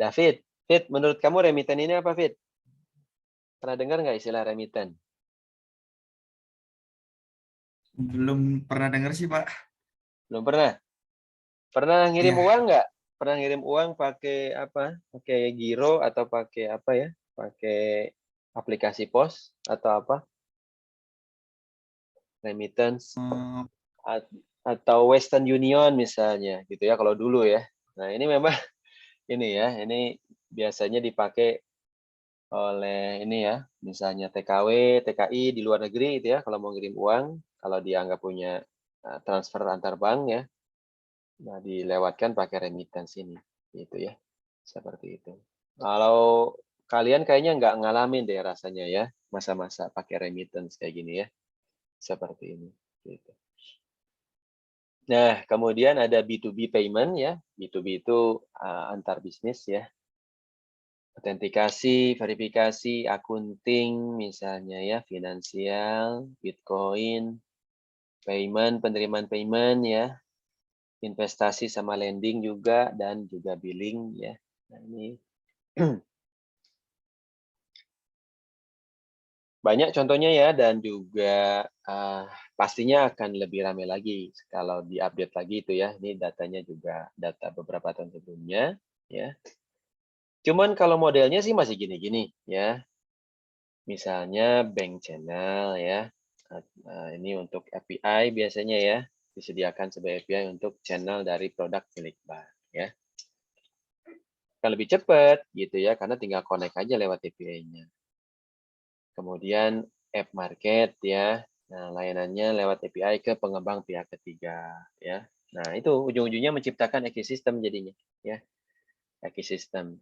A: David, menurut kamu remittance ini apa, Fit? Pernah dengar nggak istilah remittance?
B: Belum pernah dengar sih, Pak.
A: Belum pernah? Pernah ngirim
B: Iya.
A: uang nggak? Pernah ngirim uang pakai apa? Pakai giro atau pakai apa ya? Pakai aplikasi pos atau apa? Remittance
B: Eh,
A: atau Western Union misalnya gitu ya kalau dulu ya. Nah, ini memang ini ya, ini biasanya dipakai oleh ini ya, misalnya TKW, TKI di luar negeri itu ya kalau mau ngirim uang, kalau dia nggak punya transfer antar bank ya, nah dilewatkan pakai remittance ini gitu ya. Seperti itu. Kalau kalian kayaknya nggak ngalamin deh rasanya ya, masa-masa pakai remittance kayak gini ya. Seperti ini gitu. Nah, kemudian ada B2B payment ya. B2B itu antar bisnis ya. Autentikasi, verifikasi, akunting misalnya ya, finansial, Bitcoin, payment, penerimaan payment ya, investasi sama lending juga dan juga billing ya. Nah, ini banyak contohnya ya dan juga pastinya akan lebih ramai lagi kalau diupdate lagi itu ya. Ini datanya juga data beberapa tahun sebelumnya ya. Cuman kalau modelnya sih masih gini-gini ya. Misalnya bank channel ya. Ini untuk API biasanya ya. Disediakan sebagai API untuk channel dari produk milik bank ya. Kan lebih cepat gitu ya karena tinggal connect aja lewat API-nya. Kemudian app market ya. Nah, layanannya lewat API ke pengembang pihak ketiga ya. Nah, itu ujung-ujungnya menciptakan ekosistem jadinya ya. Ekosistem.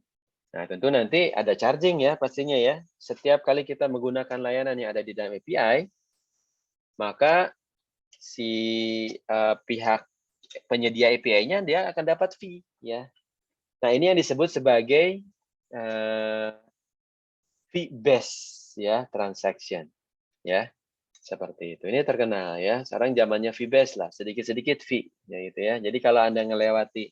A: Nah, tentu nanti ada charging ya pastinya ya. Setiap kali kita menggunakan layanan yang ada di dalam API, maka si pihak penyedia API-nya dia akan dapat fee ya. Nah, ini yang disebut sebagai fee based ya transaction ya. Seperti itu. Ini terkenal ya. Sekarang zamannya fee based lah, sedikit-sedikit fee ya gitu ya. Jadi kalau Anda ngelewati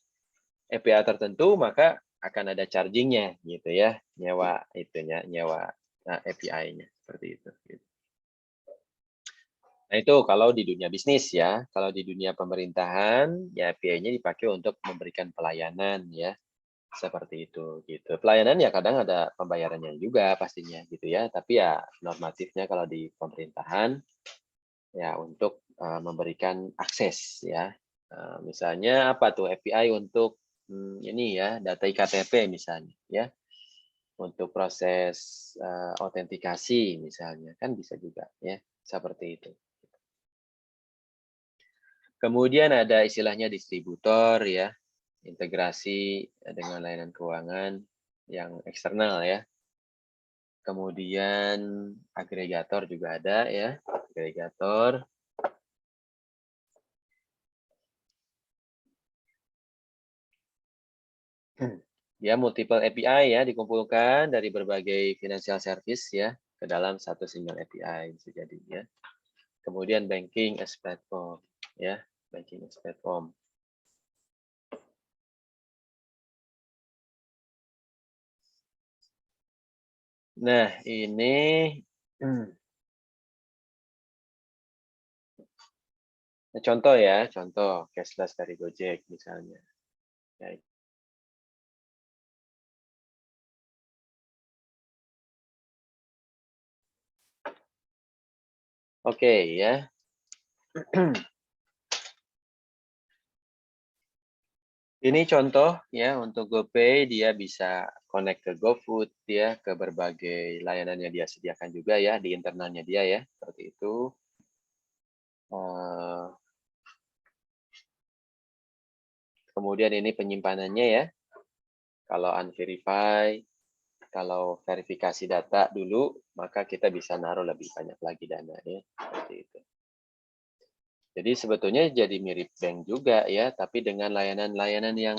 A: API tertentu maka akan ada charging-nya gitu ya, nyewa itunya, nyewa API-nya seperti itu. Nah itu kalau di dunia bisnis ya, kalau di dunia pemerintahan ya API-nya dipakai untuk memberikan pelayanan ya, seperti itu gitu. Pelayanan ya kadang ada pembayarannya juga pastinya gitu ya, tapi ya normatifnya kalau di pemerintahan ya untuk memberikan akses ya. Misalnya apa tuh API untuk ini ya data iktp misalnya ya untuk proses autentikasi misalnya kan bisa juga ya seperti itu. Kemudian ada istilahnya distributor ya, integrasi dengan layanan keuangan yang eksternal ya. Kemudian agregator juga ada ya, agregator. Ya, multiple API ya dikumpulkan dari berbagai financial service ya ke dalam satu single API bisa jadi ya. Kemudian banking as platform ya, banking as platform. Nah, ini contoh ya, contoh cashless dari Gojek misalnya. Ya, Oke ya. Ini contoh ya untuk GoPay, dia bisa connect ke GoFood ya, ke berbagai layanan yang dia sediakan juga ya di internalnya dia ya, seperti itu. Kemudian ini penyimpanannya ya. Kalau unverify, kalau verifikasi data dulu, maka kita bisa naruh lebih banyak lagi dana ya, seperti itu. Jadi sebetulnya jadi mirip bank juga ya, tapi dengan layanan-layanan yang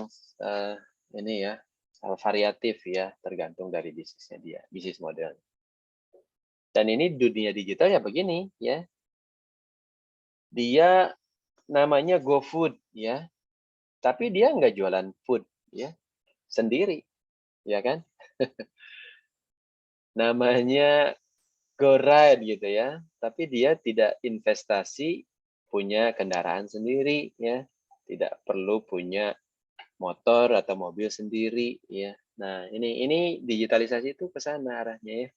A: ini ya, variatif ya, tergantung dari bisnisnya dia, bisnis model. Dan ini dunia digital ya begini ya. Dia namanya GoFood ya, tapi dia nggak jualan food ya, sendiri, ya kan? Namanya GoRide gitu ya, tapi dia tidak investasi punya kendaraan sendiri ya, tidak perlu punya motor atau mobil sendiri ya. Nah, ini digitalisasi itu ke sana arahnya ya.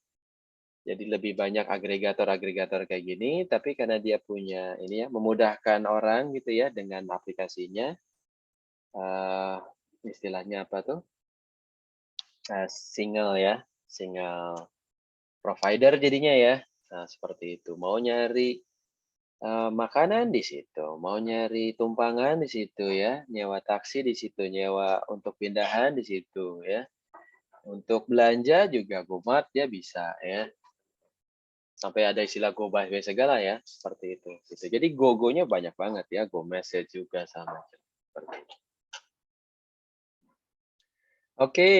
A: Jadi lebih banyak agregator-agregator kayak gini, tapi karena dia punya ini ya, memudahkan orang gitu ya dengan aplikasinya, istilahnya apa tuh? Single ya, single provider jadinya ya. Nah, seperti itu. Mau nyari makanan di situ, mau nyari tumpangan di situ ya, nyewa taksi di situ, nyewa untuk pindahan di situ ya. Untuk belanja juga GoMart ya bisa ya. Sampai ada istilah go busway segala ya, seperti itu. Gitu. Jadi go-go-nya banyak banget ya, go message juga sama. Seperti itu. Oke,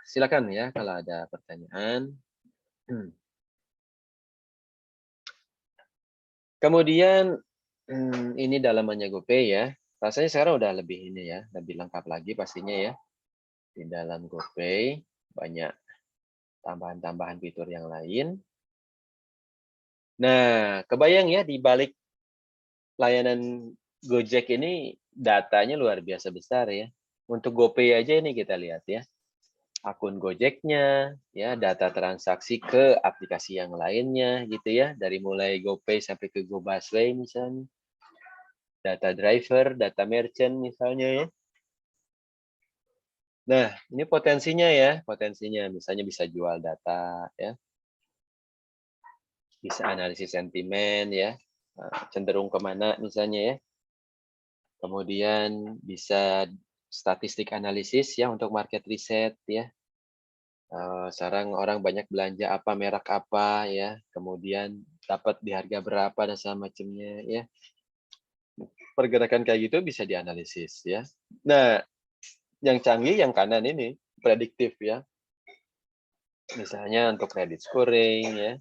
A: silakan ya kalau ada pertanyaan. Kemudian ini dalamannya GoPay ya. Rasanya sekarang udah lebih ini ya, lebih lengkap lagi pastinya ya. Di dalam GoPay banyak tambahan-tambahan fitur yang lain. Nah, kebayang ya di balik layanan Gojek ini datanya luar biasa besar ya. Untuk GoPay aja ini kita lihat ya. Akun Gojeknya, ya data transaksi ke aplikasi yang lainnya gitu ya. Dari mulai GoPay sampai ke GoBusway misalnya. Data driver, data merchant misalnya ya. Nah, ini potensinya ya, potensinya misalnya bisa jual data ya. Bisa analisis sentimen ya, cenderung kemana misalnya ya. Kemudian bisa statistik analisis ya untuk market research ya. Sekarang orang banyak belanja apa, merek apa ya, kemudian dapat di harga berapa dan semacamnya ya. Pergerakan kayak gitu bisa dianalisis ya. Nah, yang canggih yang kanan ini prediktif ya. Misalnya untuk credit scoring ya,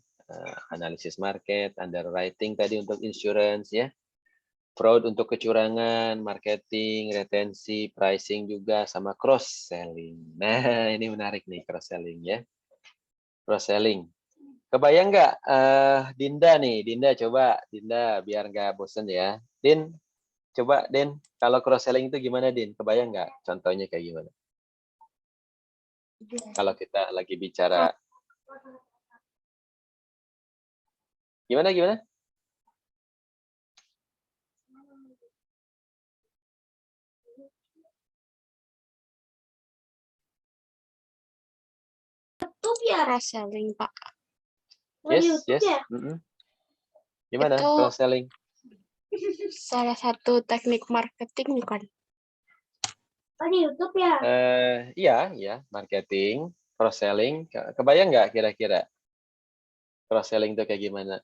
A: analisis market, underwriting tadi untuk insurance ya, fraud untuk kecurangan, marketing, retensi, pricing juga, sama cross selling. Nah, ini menarik nih cross selling ya. Cross selling. Kebayang nggak, Dinda nih, Dinda coba, Dinda biar nggak bosen ya. Din, coba Din, kalau cross selling itu gimana Din? Kebayang nggak? Contohnya kayak gimana? Kalau kita lagi bicara, gimana?
F: YouTube ya cross-selling, Pak.
A: Yes. Gimana
F: Itu
A: cross selling?
F: salah satu teknik marketing bukan? Di YouTube ya?
A: Iya, marketing, cross selling. Kebayang nggak kira-kira cross selling itu kayak gimana?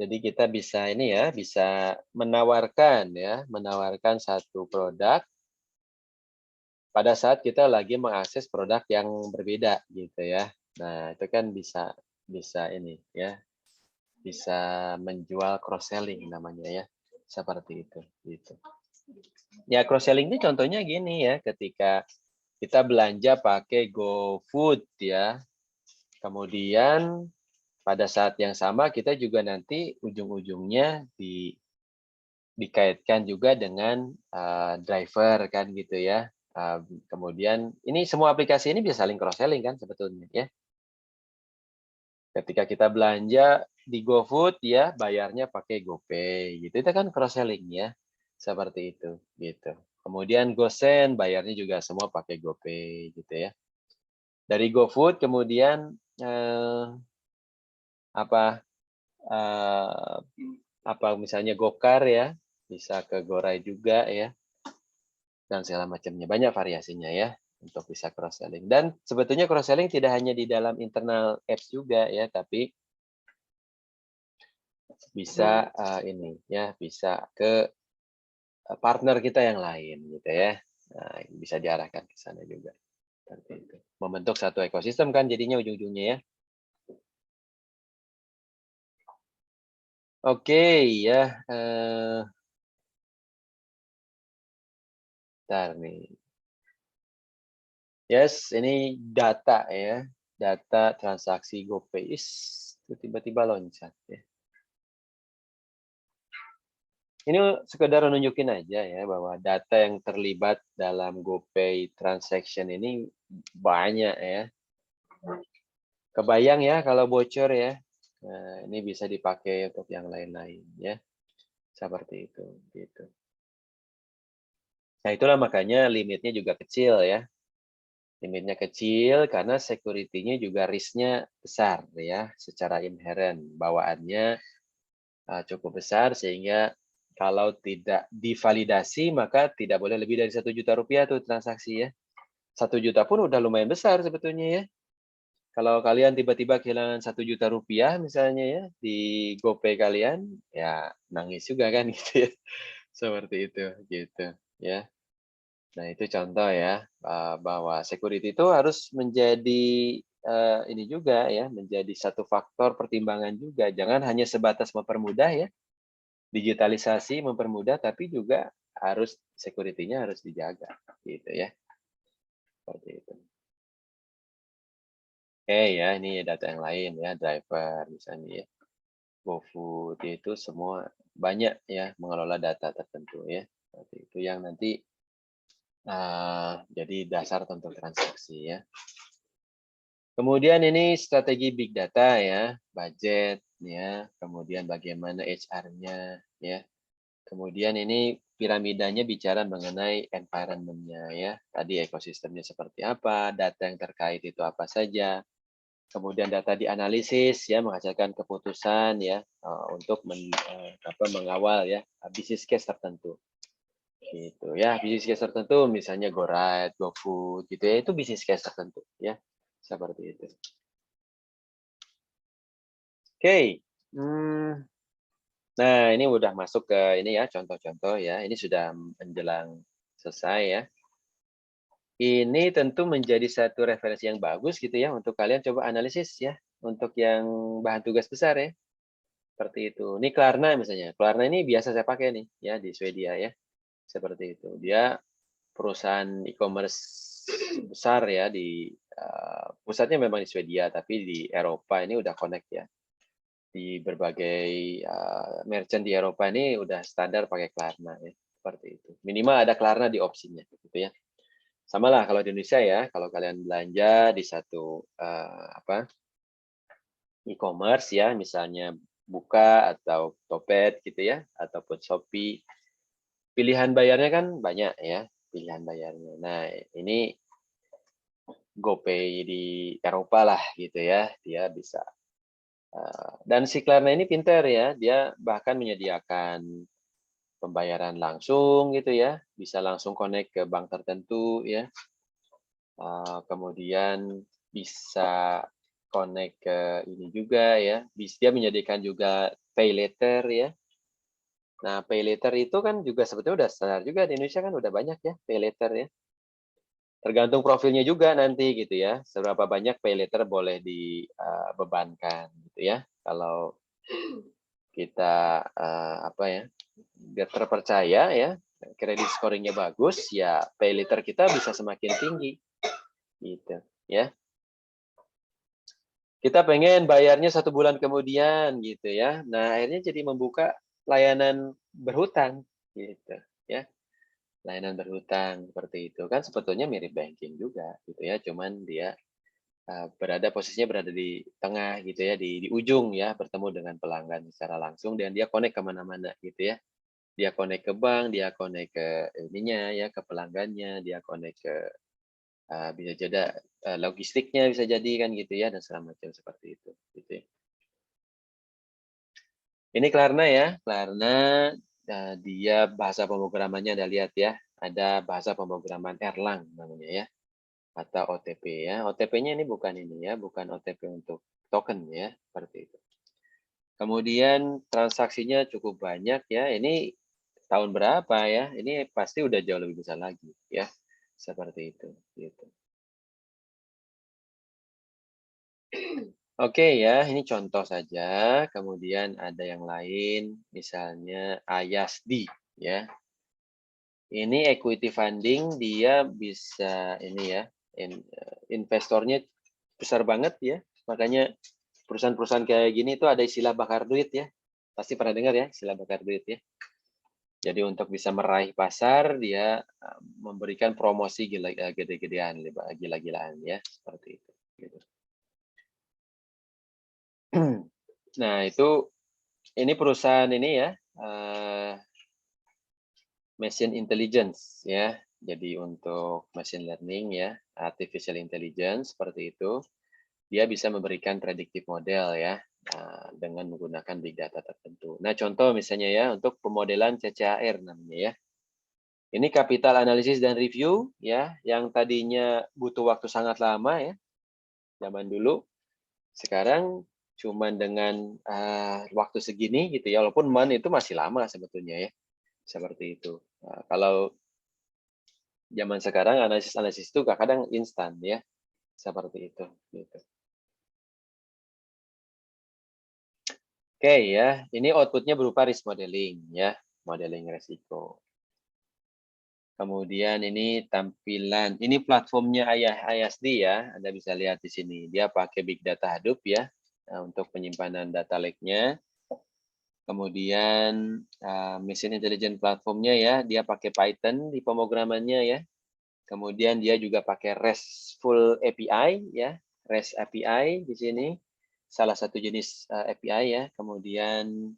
A: Jadi kita bisa ini ya, bisa menawarkan satu produk pada saat kita lagi mengakses produk yang berbeda gitu ya. Nah, itu kan bisa ini ya, bisa menjual cross selling namanya ya. Seperti itu gitu. Ya cross selling itu contohnya gini ya, ketika kita belanja pakai GoFood ya. Kemudian pada saat yang sama kita juga nanti ujung-ujungnya dikaitkan juga dengan driver kan gitu ya. Kemudian ini semua aplikasi ini bisa saling cross selling kan sebetulnya ya. Ketika kita belanja di GoFood ya bayarnya pakai GoPay gitu. Itu kan cross selling ya. Seperti itu gitu. Kemudian GoSend bayarnya juga semua pakai GoPay gitu ya. Dari GoFood kemudian apa misalnya Gokar ya, bisa ke Goray juga ya. Dan segala macamnya. Banyak variasinya ya untuk bisa cross selling. Dan sebetulnya cross selling tidak hanya di dalam internal apps juga ya, tapi bisa ini ya, bisa ke partner kita yang lain gitu ya. Nah, bisa diarahkan ke sana juga. Seperti itu. Membentuk satu ekosistem kan jadinya ujung-ujungnya ya. Oke ya. Bentar nih. Yes, ini data ya. Data transaksi GoPay. Tiba-tiba loncat ya. Ini sekedar nunjukin aja ya bahwa data yang terlibat dalam GoPay transaction ini banyak ya. Kebayang ya kalau bocor ya. Nah, ini bisa dipakai untuk yang lain-lain ya. Seperti itu gitu. Nah, itulah makanya limitnya juga kecil ya. Limitnya kecil karena security-nya juga risk-nya besar ya, secara inherent bawaannya cukup besar sehingga kalau tidak divalidasi maka tidak boleh lebih dari 1 juta rupiah tuh transaksi ya. 1 juta pun udah lumayan besar sebetulnya ya. Kalau kalian tiba-tiba kehilangan 1 juta rupiah misalnya ya di GoPay kalian, ya nangis juga kan gitu ya. Seperti itu gitu ya. Nah, itu contoh ya bahwa security itu harus menjadi ini juga ya, menjadi satu faktor pertimbangan juga. Jangan hanya sebatas mempermudah ya. Digitalisasi mempermudah tapi juga harus security-nya harus dijaga gitu ya. Seperti itu. Oke ya, ini data yang lain ya, driver misalnya ya. GoFood itu semua banyak ya mengelola data tertentu ya. Seperti itu yang nanti jadi dasar untuk transaksi ya. Kemudian ini strategi big data ya, budget ya, kemudian bagaimana HR-nya ya. Kemudian ini piramidanya bicara mengenai environment-nya ya. Tadi ekosistemnya seperti apa, data yang terkait itu apa saja. Kemudian data dianalisis ya, menghasilkan keputusan ya untuk mengawal ya bisnis case tertentu. Gitu ya, bisnis case tertentu misalnya GoRide, GoFood gitu ya, itu bisnis case tertentu ya. Seperti itu. Oke. Nah, ini udah masuk ke ini ya, contoh-contoh ya. Ini sudah menjelang selesai ya. Ini tentu menjadi satu referensi yang bagus gitu ya untuk kalian coba analisis ya untuk yang bahan tugas besar ya. Seperti itu. Ini Klarna misalnya. Klarna ini biasa saya pakai nih ya di Swedia ya. Seperti itu. Dia perusahaan e-commerce besar ya di pusatnya memang di Swedia tapi di Eropa ini udah connect ya. Di berbagai merchant di Eropa ini udah standar pakai Klarna ya. Seperti itu. Minimal ada Klarna di opsinya gitu ya. Sama lah kalau di Indonesia ya, kalau kalian belanja di satu e-commerce ya, misalnya Buka atau Topet gitu ya, ataupun Shopee, pilihan bayarnya kan banyak ya, pilihan bayarnya. Nah, ini GoPay di Eropa lah gitu ya, dia bisa. Dan si Klarna ini pinter ya, dia bahkan menyediakan pembayaran langsung gitu ya, bisa langsung connect ke bank tertentu ya. Kemudian bisa connect ke ini juga ya, dia menyediakan juga pay later ya. Nah, pay later itu kan juga sebetulnya udah standar juga di Indonesia kan udah banyak ya pay later ya. Tergantung profilnya juga nanti gitu ya, seberapa banyak pay later boleh dibebankan gitu ya. Kalau kita biar terpercaya ya, kredit scoringnya bagus ya, pay later kita bisa semakin tinggi gitu ya. Kita pengen bayarnya 1 bulan kemudian gitu ya. Nah, akhirnya jadi membuka layanan berhutang gitu ya. Layanan berhutang seperti itu kan sebetulnya mirip banking juga gitu ya, cuman dia posisinya berada di tengah gitu ya, di ujung ya, bertemu dengan pelanggan secara langsung dan dia connect kemana-mana gitu ya. Dia connect ke bank, dia connect ke ininya ya, ke pelanggannya, dia connect ke bisa jadi logistiknya bisa jadi kan gitu ya dan segala macam seperti itu gitu ya. Ini Klarna ya, Klarna dia bahasa pemrogramannya Anda lihat ya, ada bahasa pemrograman Erlang namanya ya, atau OTP ya. OTP-nya ini bukan OTP untuk token ya, seperti itu. Kemudian transaksinya cukup banyak ya. Ini tahun berapa ya? Ini pasti udah jauh lebih besar lagi ya, seperti itu. Gitu. Oke ya, ini contoh saja. Kemudian ada yang lain, misalnya IASD ya. Ini equity funding, dia bisa ini ya, investornya besar banget ya. Makanya perusahaan-perusahaan kayak gini itu ada istilah bakar duit ya. Pasti pernah dengar ya istilah bakar duit ya. Jadi untuk bisa meraih pasar, dia memberikan promosi gede-gedean, gila-gilaan ya, seperti itu. Gitu. Nah, itu ini perusahaan ini ya, machine intelligence ya. Jadi untuk machine learning ya, artificial intelligence seperti itu, dia bisa memberikan predictive model ya, dengan menggunakan big data tertentu. Nah, contoh misalnya ya, untuk pemodelan CCAR namanya ya. Ini capital analysis dan review ya, yang tadinya butuh waktu sangat lama ya, zaman dulu. Sekarang cuman dengan waktu segini gitu ya, walaupun itu masih lama sebetulnya ya, seperti itu. Nah, kalau zaman sekarang analisis itu kadang instan ya, seperti itu. Gitu. Oke ya, ini outputnya berupa risk modeling ya, modeling resiko. Kemudian ini tampilan, ini platformnya IASD ya, Anda bisa lihat di sini. Dia pakai Big Data Hadoop ya, untuk penyimpanan data lake-nya. Kemudian Machine Intelligence platformnya ya, dia pakai Python di pemrogramannya ya. Kemudian dia juga pakai RESTful API ya, REST API di sini. Salah satu jenis API ya. Kemudian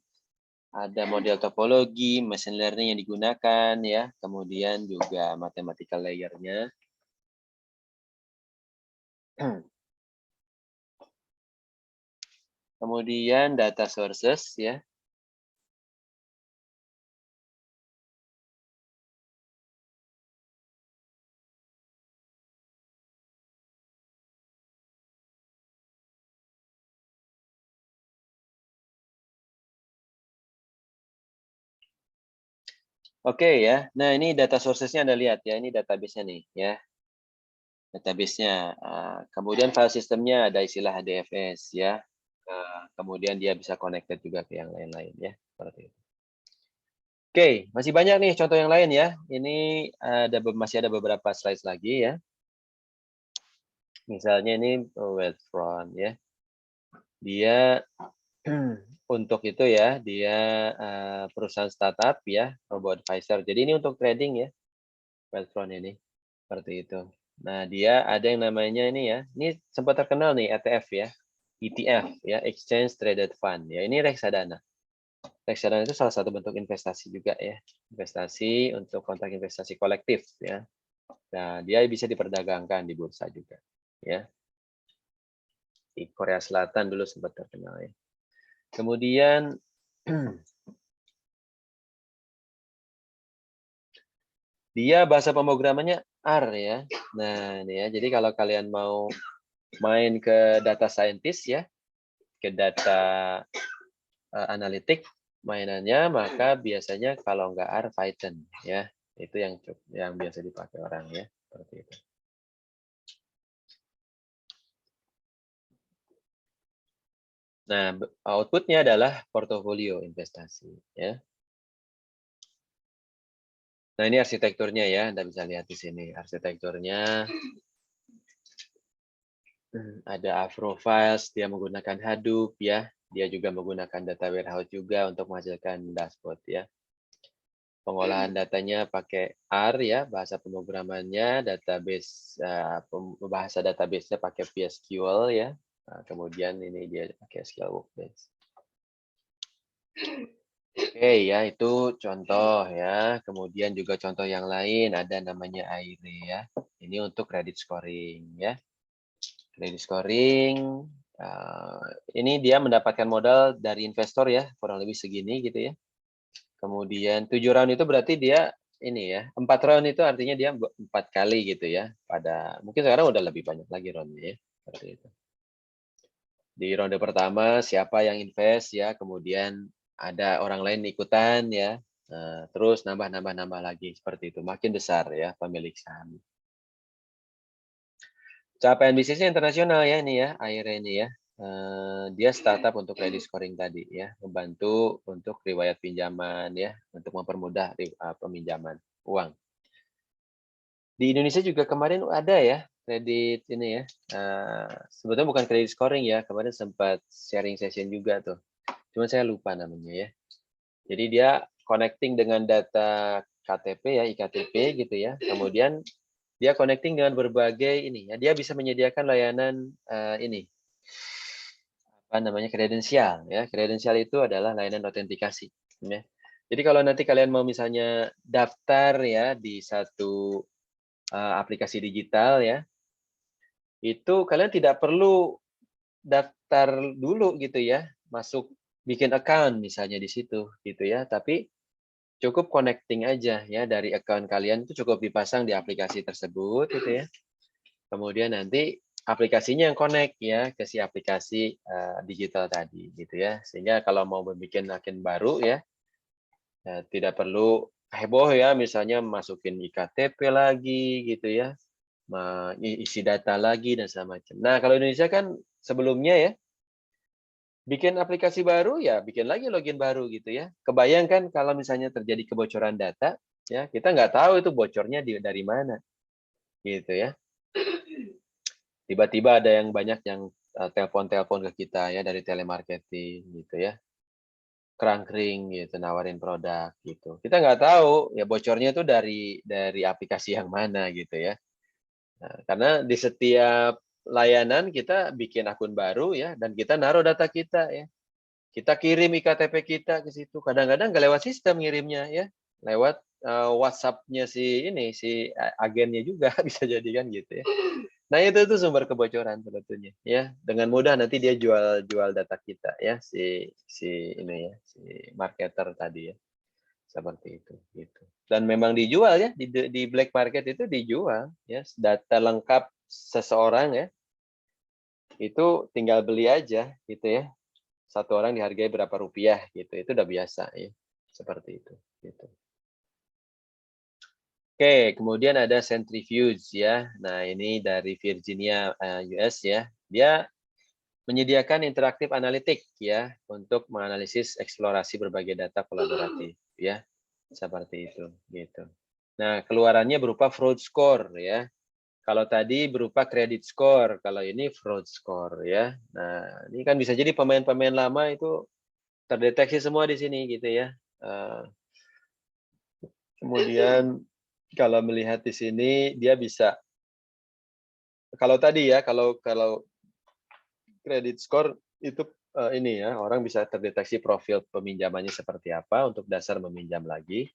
A: ada model topologi, machine learning yang digunakan ya, kemudian juga mathematical layer-nya. Kemudian data sources ya. Oke ya. Nah, ini data sources-nya Anda lihat ya, ini database-nya nih ya. Database-nya. Kemudian file sistemnya ada istilah HDFS ya. Kemudian dia bisa connected juga ke yang lain-lain ya, seperti itu. Oke, masih banyak nih contoh yang lain ya. Ini masih ada beberapa slides lagi ya. Misalnya ini Wealthfront ya. Dia untuk itu ya, dia perusahaan startup ya, robo advisor. Jadi ini untuk trading ya, Wealthfront ini, seperti itu. Nah, dia ada yang namanya ini ya, ini sempat terkenal nih ETF ya, ETF ya, Exchange Traded Fund ya. Ini reksadana. Reksadana itu salah satu bentuk investasi juga ya, investasi untuk kontrak investasi kolektif ya. Nah, dia bisa diperdagangkan di bursa juga ya. Di Korea Selatan dulu sempat terkenal ya. Kemudian dia bahasa pemrogramannya R ya. Nah, ini ya. Jadi kalau kalian mau main ke data scientist ya, ke data analitik mainannya, maka biasanya kalau nggak R, Python ya. Itu yang biasa dipakai orang ya, seperti itu. Nah, outputnya adalah portofolio investasi ya. Nah, ini arsitekturnya ya, Anda bisa lihat di sini. Arsitekturnya ada Avro Files, dia menggunakan Hadoop ya. Dia juga menggunakan data warehouse juga untuk menghasilkan dashboard ya. pengolahan datanya pakai R ya, bahasa pemrogramannya, database bahasa database-nya pakai PSQL ya. Nah, kemudian ini dia pakai SQL Workbench. Oke ya, itu contoh ya. Kemudian juga contoh yang lain ada namanya Aire ya. Ini untuk credit scoring ya. Credit scoring ini dia mendapatkan modal dari investor ya, kurang lebih segini gitu ya. Kemudian 7 round itu berarti dia ini ya, 4 round itu artinya dia 4 kali gitu ya. Mungkin sekarang udah lebih banyak lagi roundnya ya, seperti itu. Di ronde pertama siapa yang invest ya, kemudian ada orang lain ikutan ya, terus nambah lagi seperti itu. Makin besar ya pemilik saham. Capaian bisnisnya internasional ya ini ya, akhirnya ini ya. Dia startup untuk credit scoring tadi ya, membantu untuk riwayat pinjaman ya, untuk mempermudah peminjaman uang. Di Indonesia juga kemarin ada ya kredit ini ya, sebetulnya bukan credit scoring ya, kemarin sempat sharing session juga tuh, cuman saya lupa namanya ya. Jadi dia connecting dengan data KTP ya, iktp gitu ya, kemudian dia connecting dengan berbagai ini ya, dia bisa menyediakan layanan ini apa namanya kredensial ya. Kredensial itu adalah layanan autentikasi ya. Jadi kalau nanti kalian mau misalnya daftar ya di satu aplikasi digital ya, itu kalian tidak perlu daftar dulu gitu ya, masuk bikin account misalnya di situ gitu ya, tapi cukup connecting aja ya dari account kalian itu cukup dipasang di aplikasi tersebut gitu ya. Kemudian nanti aplikasinya yang connect ya ke si aplikasi digital tadi gitu ya. Sehingga kalau mau bikin akun baru ya, tidak perlu heboh ya, misalnya masukin iktp lagi gitu ya, isi data lagi dan segala macam. Nah kalau Indonesia kan sebelumnya ya, bikin aplikasi baru ya bikin lagi login baru gitu ya. Kebayangkan kalau misalnya terjadi kebocoran data ya, kita nggak tahu itu bocornya dari mana gitu ya. Tiba-tiba ada yang banyak yang telepon-telepon ke kita ya dari telemarketing gitu ya, kerangkring gitu, nawarin produk gitu. Kita nggak tahu ya bocornya itu dari aplikasi yang mana gitu ya. Nah, karena di setiap layanan kita bikin akun baru ya, dan kita naruh data kita ya. Kita kirim iktp kita ke situ. Kadang-kadang nggak lewat sistem ngirimnya ya, lewat WhatsApp-nya si agennya juga bisa jadi kan gitu ya. Nah itu sumber kebocoran sebetulnya ya. Dengan mudah nanti dia jual data kita ya, si ini ya, si marketer tadi ya, seperti itu gitu. Dan memang dijual ya di black market itu dijual ya, data lengkap seseorang ya, itu tinggal beli aja gitu ya. Satu orang dihargai berapa rupiah gitu, itu udah biasa ya, seperti itu gitu. Oke, kemudian ada Centrifuge ya. Nah, ini dari Virginia, US ya. Dia menyediakan interaktif analitik ya untuk menganalisis eksplorasi berbagai data kolaboratif ya. Seperti itu gitu. Nah, keluarannya berupa fraud score ya. Kalau tadi berupa credit score, kalau ini fraud score ya. Nah, ini kan bisa jadi pemain-pemain lama itu terdeteksi semua di sini gitu ya. Kemudian kalau melihat di sini dia bisa, kalau tadi ya, kalau credit score itu ini ya, orang bisa terdeteksi profil peminjamannya seperti apa untuk dasar meminjam lagi.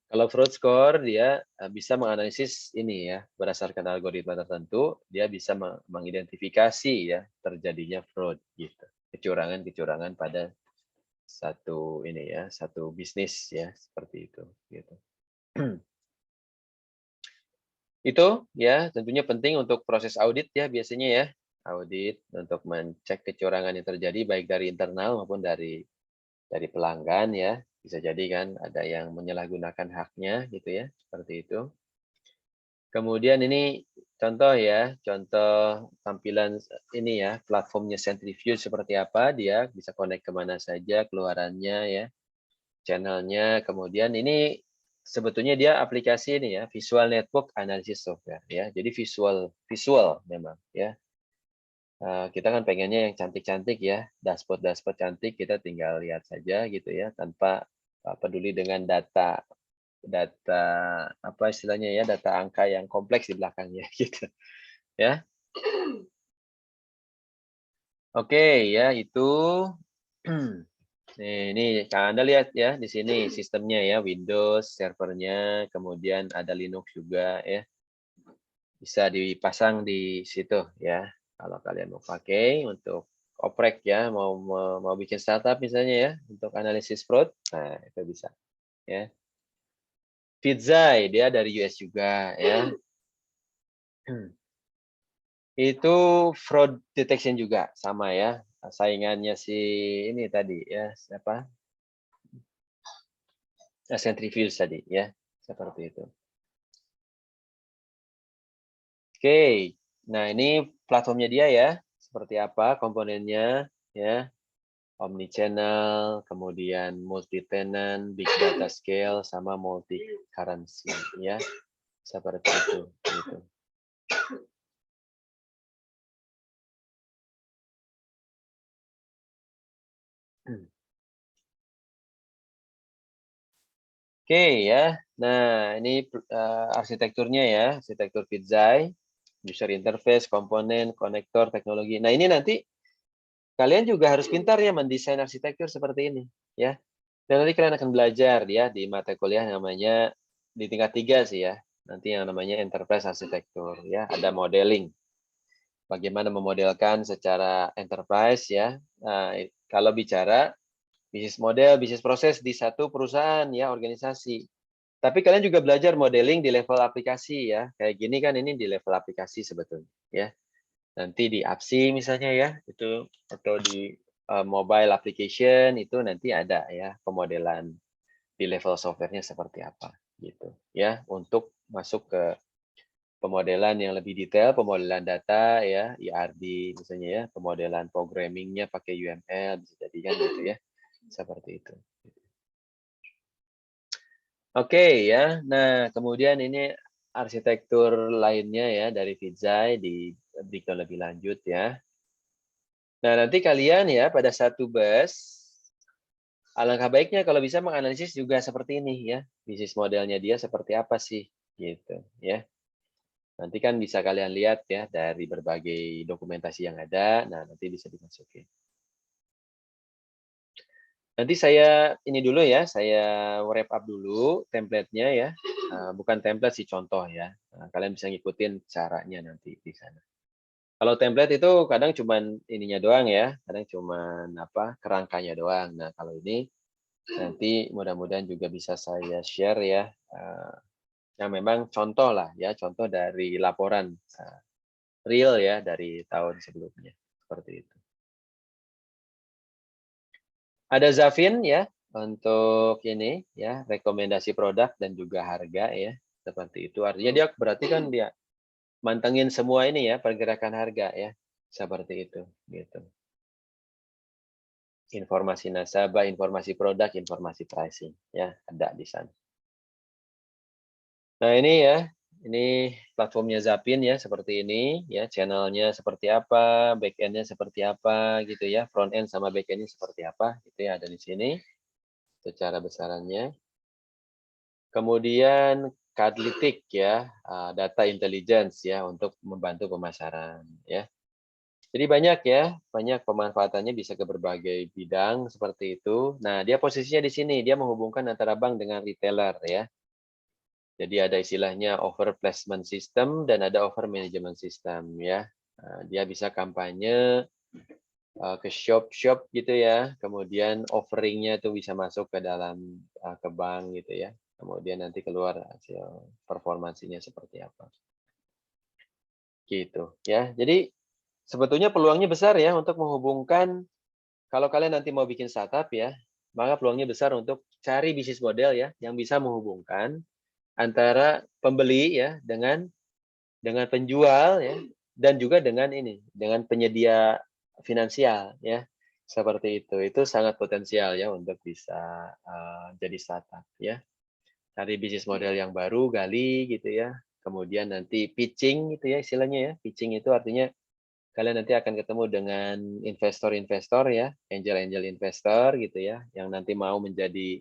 A: Kalau fraud score dia bisa menganalisis ini ya, berdasarkan algoritma tertentu dia bisa mengidentifikasi ya terjadinya fraud gitu, kecurangan pada satu ini ya, satu bisnis ya, seperti itu gitu. Itu ya tentunya penting untuk proses audit ya, biasanya ya, audit untuk mencek kecurangan yang terjadi baik dari internal maupun dari pelanggan ya. Bisa jadi kan ada yang menyalahgunakan haknya gitu ya, seperti itu. Kemudian ini contoh ya, contoh tampilan ini ya, platformnya Centrifuge seperti apa, dia bisa connect kemana saja, keluarannya ya, channelnya. Kemudian ini sebetulnya dia aplikasi ini ya, Visual Network Analysis Software ya. Jadi visual memang ya. Kita kan pengennya yang cantik-cantik ya, dashboard cantik, kita tinggal lihat saja gitu ya, tanpa peduli dengan data data apa istilahnya ya, data angka yang kompleks di belakangnya gitu ya. Oke ya, itu nih, ini Anda lihat ya di sini sistemnya ya, Windows servernya, kemudian ada Linux juga ya. Bisa dipasang di situ ya. Kalau kalian mau pakai untuk oprek ya, mau bikin startup misalnya ya, untuk analisis fraud, nah itu bisa ya. Vidzai dia dari US juga ya. Itu fraud detection juga sama ya. Saingannya si ini tadi ya, siapa? Centrifuge tadi ya, seperti itu. Oke, nah ini platformnya dia ya, seperti apa komponennya ya, omnichannel, kemudian multi tenant, big data scale, sama multi currency ya, seperti itu. Gitu. Oke ya, nah ini arsitekturnya ya, arsitektur Vidzai, user interface, komponen, konektor, teknologi. Nah ini nanti kalian juga harus pintar ya mendesain arsitektur seperti ini ya. Dan nanti kalian akan belajar ya di mata kuliah namanya di tingkat 3 sih ya. Nanti yang namanya enterprise arsitektur ya, ada modeling. Bagaimana memodelkan secara enterprise ya. Nah, kalau bicara bisnis model, bisnis proses di satu perusahaan ya, organisasi. Tapi kalian juga belajar modeling di level aplikasi ya. Kayak gini kan ini di level aplikasi sebetulnya ya. Nanti di APSI misalnya ya, itu atau di mobile application itu nanti ada ya pemodelan di level softwarenya seperti apa gitu ya, untuk masuk ke pemodelan yang lebih detail, pemodelan data ya, IRD misalnya ya, pemodelan programmingnya pakai UML bisa jadi kan gitu ya, seperti itu. Oke ya, nah kemudian ini arsitektur lainnya ya dari Vidzai di breakdown lebih lanjut ya. Nah nanti kalian ya pada satu bus, alangkah baiknya kalau bisa menganalisis juga seperti ini ya, bisnis modelnya dia seperti apa sih gitu ya. Nanti kan bisa kalian lihat ya dari berbagai dokumentasi yang ada, nah nanti bisa dimasukin. Nanti saya ini dulu ya, saya wrap up dulu template-nya ya. Bukan template sih, contoh ya. Nah, kalian bisa ngikutin caranya nanti di sana. Kalau template itu kadang cuman ininya doang ya, kadang cuman apa kerangkanya doang. Nah kalau ini nanti mudah-mudahan juga bisa saya share ya, yang memang contoh lah ya, contoh dari laporan real ya dari tahun sebelumnya seperti itu. Ada Zafin ya untuk ini ya, rekomendasi produk dan juga harga ya, seperti itu. Artinya dia berarti kan dia mantengin semua ini ya pergerakan harga ya, seperti itu gitu. Informasi nasabah, informasi produk, informasi pricing ya, ada di sana. Nah ini ya, ini platformnya Zapin ya, seperti ini ya, channelnya seperti apa, back end-nya seperti apa gitu ya, front end sama back end-nya seperti apa gitu ya, ada di sini secara besarannya. Kemudian Kadlitik ya, data intelligence ya untuk membantu pemasaran ya. Jadi banyak ya, banyak pemanfaatannya bisa ke berbagai bidang seperti itu. Nah, dia posisinya di sini, dia menghubungkan antara bank dengan retailer ya. Jadi ada istilahnya offer placement system dan ada offer management system ya. Dia bisa kampanye ke shop-shop gitu ya. Kemudian offeringnya itu bisa masuk ke dalam ke bank gitu ya. Kemudian nanti keluar hasil performansinya seperti apa. Gitu ya. Jadi sebetulnya peluangnya besar ya untuk menghubungkan, kalau kalian nanti mau bikin startup ya, maka peluangnya besar untuk cari bisnis model ya yang bisa menghubungkan antara pembeli ya dengan penjual ya, dan juga dengan ini, dengan penyedia finansial ya. Seperti itu. Itu sangat potensial ya untuk bisa jadi startup ya. Cari bisnis model yang baru, gali gitu ya. Kemudian nanti pitching gitu ya istilahnya ya. Pitching itu artinya kalian nanti akan ketemu dengan investor-investor ya, angel-angel investor gitu ya, yang nanti mau menjadi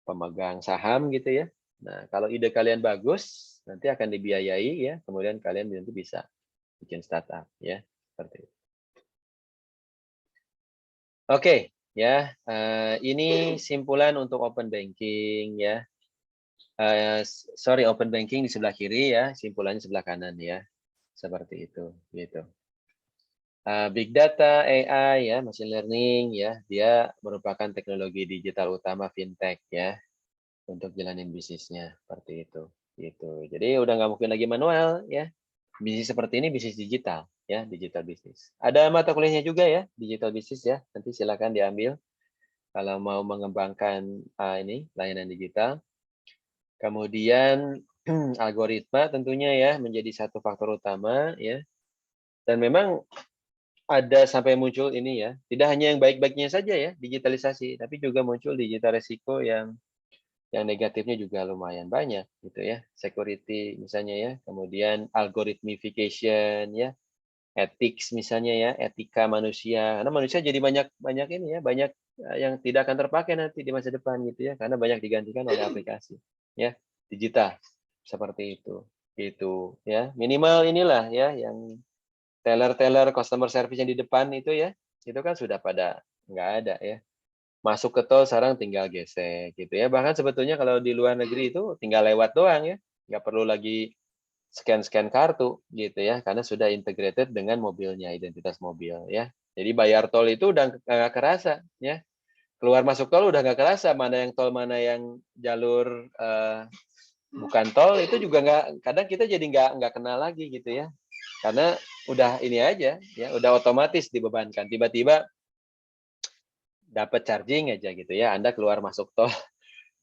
A: pemegang saham gitu ya. Nah, kalau ide kalian bagus, nanti akan dibiayai ya, kemudian kalian nanti bisa bikin startup ya, seperti itu. Oke, ya, ini simpulan untuk open banking ya. Sorry, open banking di sebelah kiri ya, simpulannya sebelah kanan ya, seperti itu, gitu. Big data, AI ya, machine learning ya, dia merupakan teknologi digital utama fintech ya, untuk jalanin bisnisnya seperti itu, gitu. Jadi udah nggak mungkin lagi manual ya, bisnis seperti ini bisnis digital ya, digital bisnis. Ada mata kuliahnya juga ya, digital bisnis ya, nanti silakan diambil kalau mau mengembangkan ini layanan digital. Kemudian algoritma tentunya ya menjadi satu faktor utama ya. Dan memang ada sampai muncul ini ya, tidak hanya yang baik-baiknya saja ya digitalisasi, tapi juga muncul digital resiko yang negatifnya juga lumayan banyak gitu ya. Security misalnya ya, kemudian algorithmification ya, ethics misalnya ya, etika manusia. Karena manusia jadi banyak ini ya, banyak yang tidak akan terpakai nanti di masa depan gitu ya, karena banyak digantikan oleh aplikasi ya, digital. Seperti itu. Gitu ya. Minimal inilah ya yang teller customer service yang di depan itu ya, itu kan sudah pada nggak ada ya. Masuk ke tol sekarang tinggal gesek gitu ya. Bahkan sebetulnya kalau di luar negeri itu tinggal lewat doang ya, nggak perlu lagi scan kartu gitu ya, karena sudah integrated dengan mobilnya, identitas mobil ya. Jadi bayar tol itu udah nggak kerasa ya. Keluar masuk tol udah nggak kerasa mana yang tol, mana yang jalur bukan tol, itu juga nggak, kadang kita jadi nggak kenal lagi gitu ya. Karena udah ini aja ya, udah otomatis dibebankan. Tiba-tiba dapat charging aja gitu ya. Anda keluar masuk tol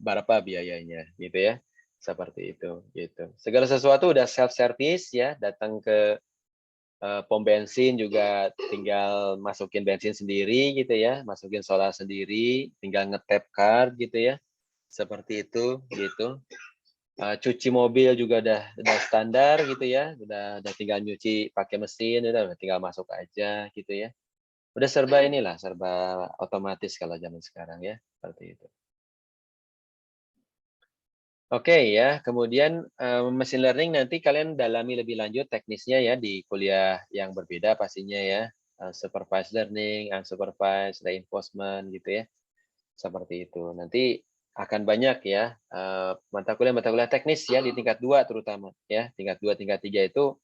A: berapa biayanya gitu ya. Seperti itu gitu. Segala sesuatu udah self service ya, datang ke pom bensin juga tinggal masukin bensin sendiri gitu ya, masukin solar sendiri, tinggal nge-tap card gitu ya. Seperti itu gitu. Cuci mobil juga udah standar gitu ya, udah tinggal nyuci pakai mesin, udah tinggal masuk aja gitu ya. Udah serba inilah, serba otomatis kalau zaman sekarang ya, seperti itu. Oke ya, kemudian machine learning nanti kalian dalami lebih lanjut teknisnya ya di kuliah yang berbeda pastinya ya. Supervised learning, unsupervised, reinforcement gitu ya. Seperti itu. Nanti akan banyak ya mata kuliah teknis ya di tingkat 2 terutama ya. Tingkat 2, tingkat 3 itu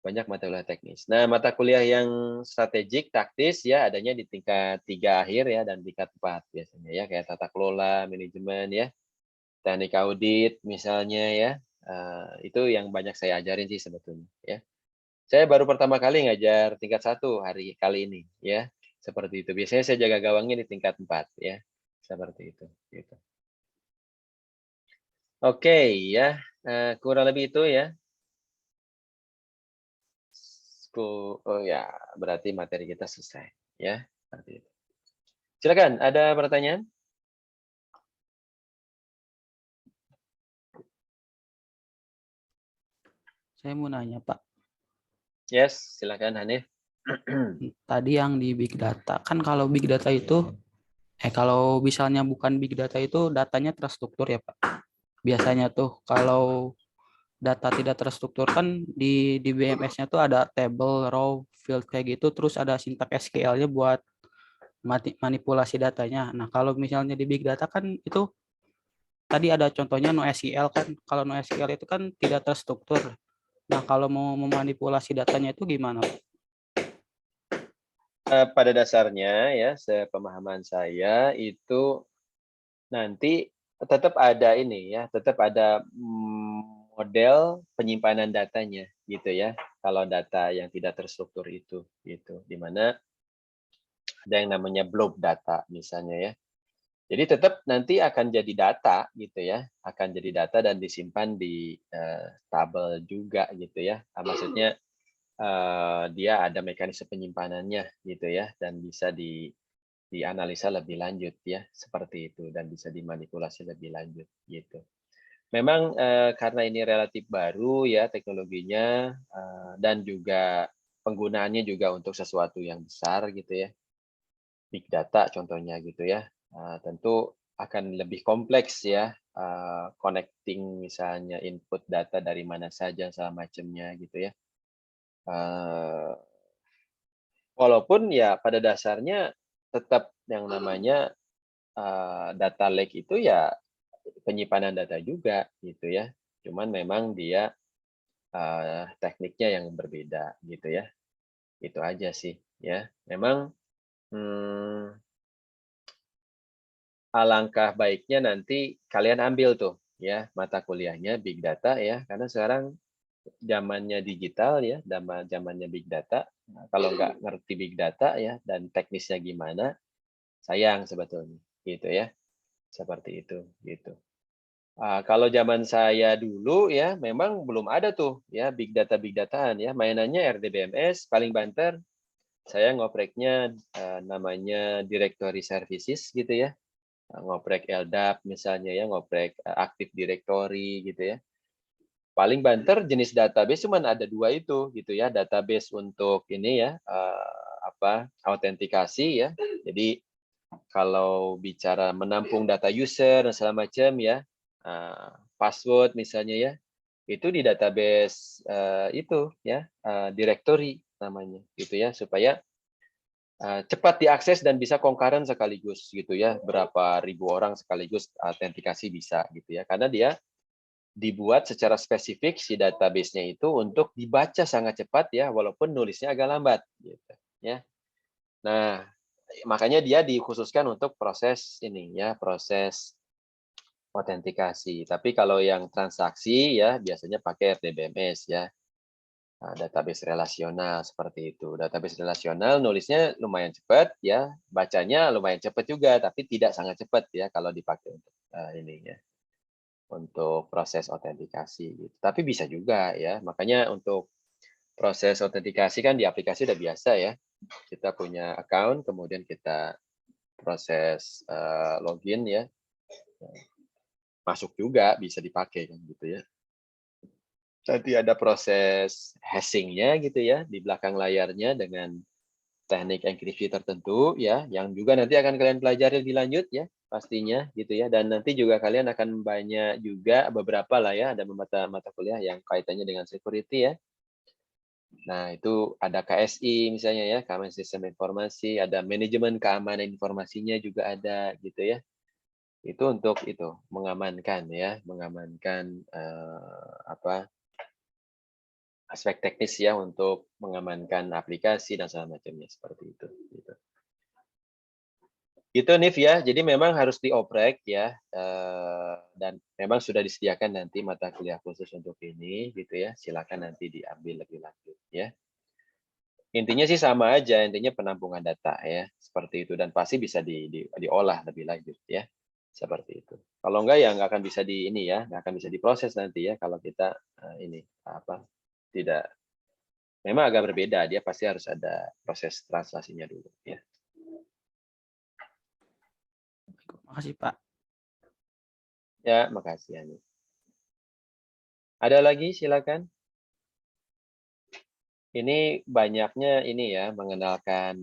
A: banyak mata kuliah teknis. Nah, mata kuliah yang strategik, taktis ya adanya di tingkat 3 akhir ya dan tingkat 4 biasanya ya, kayak tata kelola, manajemen ya, teknik audit misalnya ya. Itu yang banyak saya ajarin sih sebetulnya ya. Saya baru pertama kali ngajar tingkat 1 hari kali ini ya. Seperti itu. Biasanya saya jaga gawangnya di tingkat 4 ya. Seperti itu gitu. Oke ya, kurang lebih itu ya. Oh ya, berarti materi kita selesai ya. Seperti itu. Silakan, ada pertanyaan?
G: Saya mau nanya, Pak.
A: Yes, silakan Hanif.
G: Tadi yang di big data, kan kalau big data itu, kalau misalnya bukan big data itu datanya terstruktur ya, Pak. Biasanya tuh kalau data tidak terstruktur kan di BMS-nya tuh ada table, row, field kayak gitu, terus ada sintak SQL-nya buat manipulasi datanya. Nah, kalau misalnya di big data kan itu tadi ada contohnya NoSQL kan. Kalau NoSQL itu kan tidak terstruktur. Nah, kalau mau memanipulasi datanya itu gimana?
A: Pada dasarnya ya, sepemahaman saya itu nanti tetap ada ini ya, tetap ada model penyimpanan datanya gitu ya. Kalau data yang tidak terstruktur itu gitu, di mana ada yang namanya blob data misalnya ya. Jadi tetap nanti akan jadi data gitu ya, akan jadi data dan disimpan di tabel juga gitu ya. Maksudnya dia ada mekanisme penyimpanannya gitu ya, dan bisa dianalisa lebih lanjut ya, seperti itu, dan bisa dimanipulasi lebih lanjut gitu. Memang karena ini relatif baru ya teknologinya, dan juga penggunaannya juga untuk sesuatu yang besar gitu ya, big data contohnya gitu ya. Tentu akan lebih kompleks ya, connecting misalnya input data dari mana saja segala macamnya gitu ya. Walaupun ya pada dasarnya tetap yang namanya data lake itu ya penyimpanan data juga gitu ya. Cuman memang dia tekniknya yang berbeda gitu ya. Itu aja sih ya. Memang alangkah baiknya nanti kalian ambil tuh ya mata kuliahnya Big Data ya, karena sekarang zamannya digital ya, zamannya Big Data. Nah, kalau nggak ngerti Big Data ya dan teknisnya gimana, sayang sebetulnya gitu ya. Seperti itu gitu. Kalau zaman saya dulu ya memang belum ada tuh ya Big Dataan ya, mainannya RDBMS paling banter. Saya ngopreknya namanya Directory Services gitu ya. Ngoprek LDAP misalnya ya, ngoprek Active Directory gitu ya. Paling banter jenis database cuman ada 2 itu gitu ya, database untuk ini ya, autentikasi ya. Jadi kalau bicara menampung data user dan segala macam ya, password misalnya ya, itu di database itu ya, directory namanya gitu ya, supaya cepat diakses dan bisa concurrent sekaligus gitu ya, berapa ribu orang sekaligus autentikasi bisa gitu ya, karena dia dibuat secara spesifik si database-nya itu untuk dibaca sangat cepat ya, walaupun nulisnya agak lambat gitu ya. Nah, makanya dia dikhususkan untuk proses ini ya, proses autentikasi. Tapi kalau yang transaksi ya biasanya pakai RDBMS ya. Database relasional seperti itu. Database relasional nulisnya lumayan cepat ya, bacanya lumayan cepat juga, tapi tidak sangat cepat ya kalau dipakai untuk ini ya, untuk proses autentikasi gitu. Tapi bisa juga ya, makanya untuk proses autentikasi kan di aplikasi udah biasa ya. Kita punya account, kemudian kita proses login ya, masuk juga bisa dipakai kan gitu ya. Nanti ada proses hashing-nya gitu ya di belakang layarnya dengan teknik enkripsi tertentu ya, yang juga nanti akan kalian pelajari lebih lanjut ya pastinya gitu ya. Dan nanti juga kalian akan banyak juga beberapa lah ya, ada mata kuliah yang kaitannya dengan security ya. Nah, itu ada KSI misalnya ya, keamanan sistem informasi, ada manajemen keamanan informasinya juga ada gitu ya. Itu untuk itu mengamankan ya, mengamankan aspek teknis ya untuk mengamankan aplikasi dan segala macamnya seperti itu. Gitu Nif ya, jadi memang harus dioprek ya, dan memang sudah disediakan nanti mata kuliah khusus untuk ini gitu ya, silakan nanti diambil lebih lanjut ya. Intinya sih sama aja, intinya penampungan data ya, seperti itu dan pasti bisa diolah lebih lanjut ya, seperti itu. Kalau enggak ya nggak akan bisa di ini ya, nggak akan bisa diproses nanti ya kalau kita ini tidak. Memang agak berbeda, dia pasti harus ada proses translasinya dulu ya.
G: Makasih Pak.
A: Ya, makasih Ani. Ada lagi silakan. Ini banyaknya ini ya mengenalkan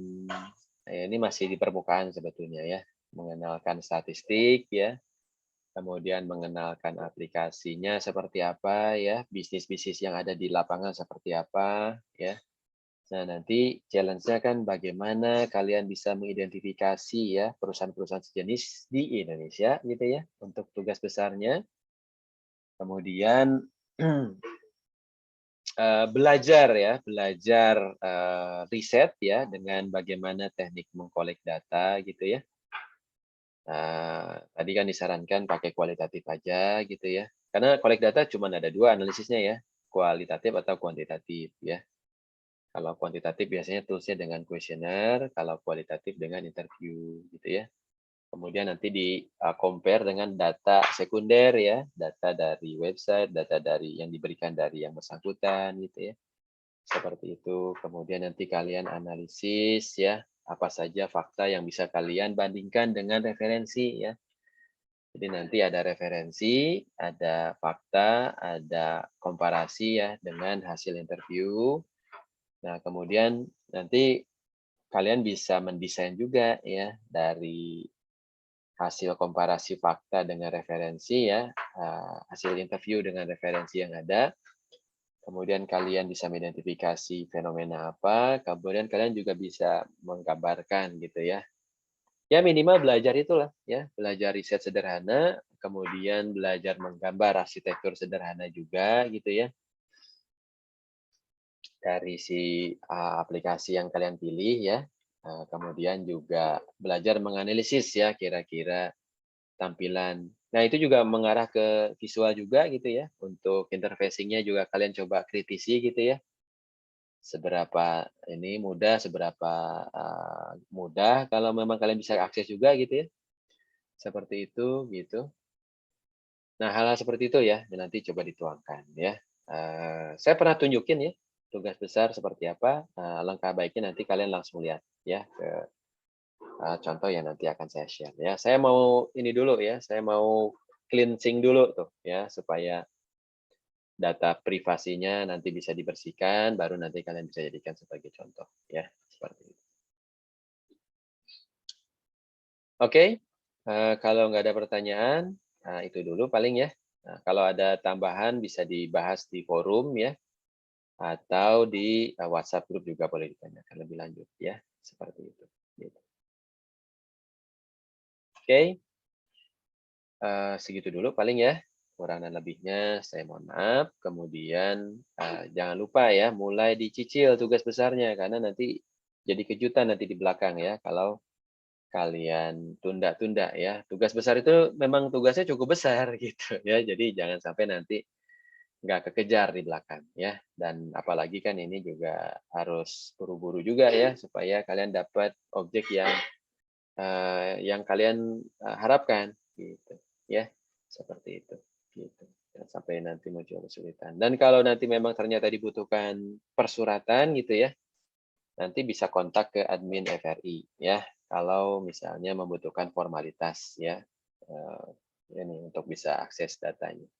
A: ini masih di permukaan sebetulnya ya, mengenalkan statistik ya. Kemudian mengenalkan aplikasinya seperti apa ya, bisnis-bisnis yang ada di lapangan seperti apa ya. Nah, nanti challenge-nya kan bagaimana kalian bisa mengidentifikasi ya perusahaan-perusahaan sejenis di Indonesia gitu ya untuk tugas besarnya. Kemudian belajar ya, belajar riset ya dengan bagaimana teknik mengkolek data gitu ya. Tadi kan disarankan pakai kualitatif aja gitu ya. Karena kolek data cuma ada 2 analisisnya ya, kualitatif atau kuantitatif ya. Kalau kuantitatif biasanya toolsnya dengan kuesioner, kalau kualitatif dengan interview gitu ya. Kemudian nanti di compare dengan data sekunder ya, data dari website, data dari yang diberikan dari yang bersangkutan gitu ya. Seperti itu. Kemudian nanti kalian analisis ya, apa saja fakta yang bisa kalian bandingkan dengan referensi ya. Jadi nanti ada referensi, ada fakta, ada komparasi ya dengan hasil interview. Nah, kemudian nanti kalian bisa mendesain juga ya dari hasil komparasi fakta dengan referensi ya, hasil interview dengan referensi yang ada. Kemudian kalian bisa mengidentifikasi fenomena apa, kemudian kalian juga bisa menggambarkan gitu ya. Ya minimal belajar itulah ya, belajar riset sederhana, kemudian belajar menggambar arsitektur sederhana juga gitu ya. Dari si aplikasi yang kalian pilih ya. Kemudian juga belajar menganalisis ya kira-kira tampilan. Nah, itu juga mengarah ke visual juga gitu ya. Untuk interfacing-nya juga kalian coba kritisi gitu ya. Seberapa ini mudah, seberapa mudah kalau memang kalian bisa akses juga gitu ya. Seperti itu gitu. Nah, hal-hal seperti itu ya, nanti coba dituangkan ya. Saya pernah tunjukin ya, tugas besar seperti apa. Langkah baiknya nanti kalian langsung lihat ya ke contoh yang nanti akan saya share ya. Saya mau ini dulu ya, saya mau cleansing dulu tuh ya supaya data privasinya nanti bisa dibersihkan, baru nanti kalian bisa jadikan sebagai contoh ya, seperti itu. Oke, kalau nggak ada pertanyaan, itu dulu paling ya. Nah, kalau ada tambahan bisa dibahas di forum ya, atau di WhatsApp group juga boleh ditanyakan lebih lanjut ya, seperti itu. Gitu. Oke, segitu dulu paling ya. Kurang dan lebihnya saya mohon maaf. Kemudian jangan lupa ya, mulai dicicil tugas besarnya karena nanti jadi kejutan nanti di belakang ya kalau kalian tunda-tunda ya. Tugas besar itu memang tugasnya cukup besar gitu ya. Jadi jangan sampai nanti nggak kekejar di belakang ya. Dan apalagi kan ini juga harus buru-buru juga ya supaya kalian dapat objek yang kalian harapkan gitu ya. Seperti itu gitu. Jangan sampai nanti muncul kesulitan. Dan kalau nanti memang ternyata dibutuhkan persuratan gitu ya, nanti bisa kontak ke admin FRI ya. Kalau misalnya membutuhkan formalitas ya, ini untuk bisa akses datanya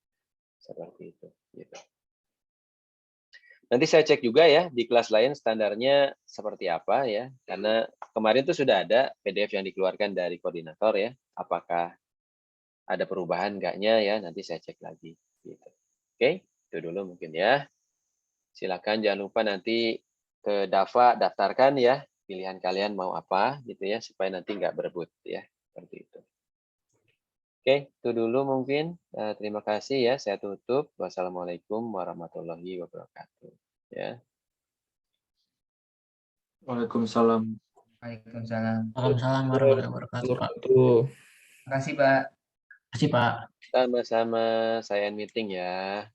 A: seperti itu. Gitu. Nanti saya cek juga ya di kelas lain standarnya seperti apa ya, karena kemarin tuh sudah ada PDF yang dikeluarkan dari koordinator ya. Apakah ada perubahan enggaknya ya? Nanti saya cek lagi. Gitu. Oke, itu dulu mungkin ya. Silakan jangan lupa nanti ke Dava daftarkan ya pilihan kalian mau apa gitu ya supaya nanti nggak berebut ya seperti itu. Oke, itu dulu mungkin. Terima kasih ya. Saya tutup. Wassalamualaikum warahmatullahi wabarakatuh. Ya.
E: Waalaikumsalam.
H: Waalaikumsalam.
G: Waalaikumsalam warahmatullahi wabarakatuh, Pak.
E: Terima
H: Terima kasih, Pak.
G: Terima kasih, Pak.
A: Sama-sama. Saya meeting ya.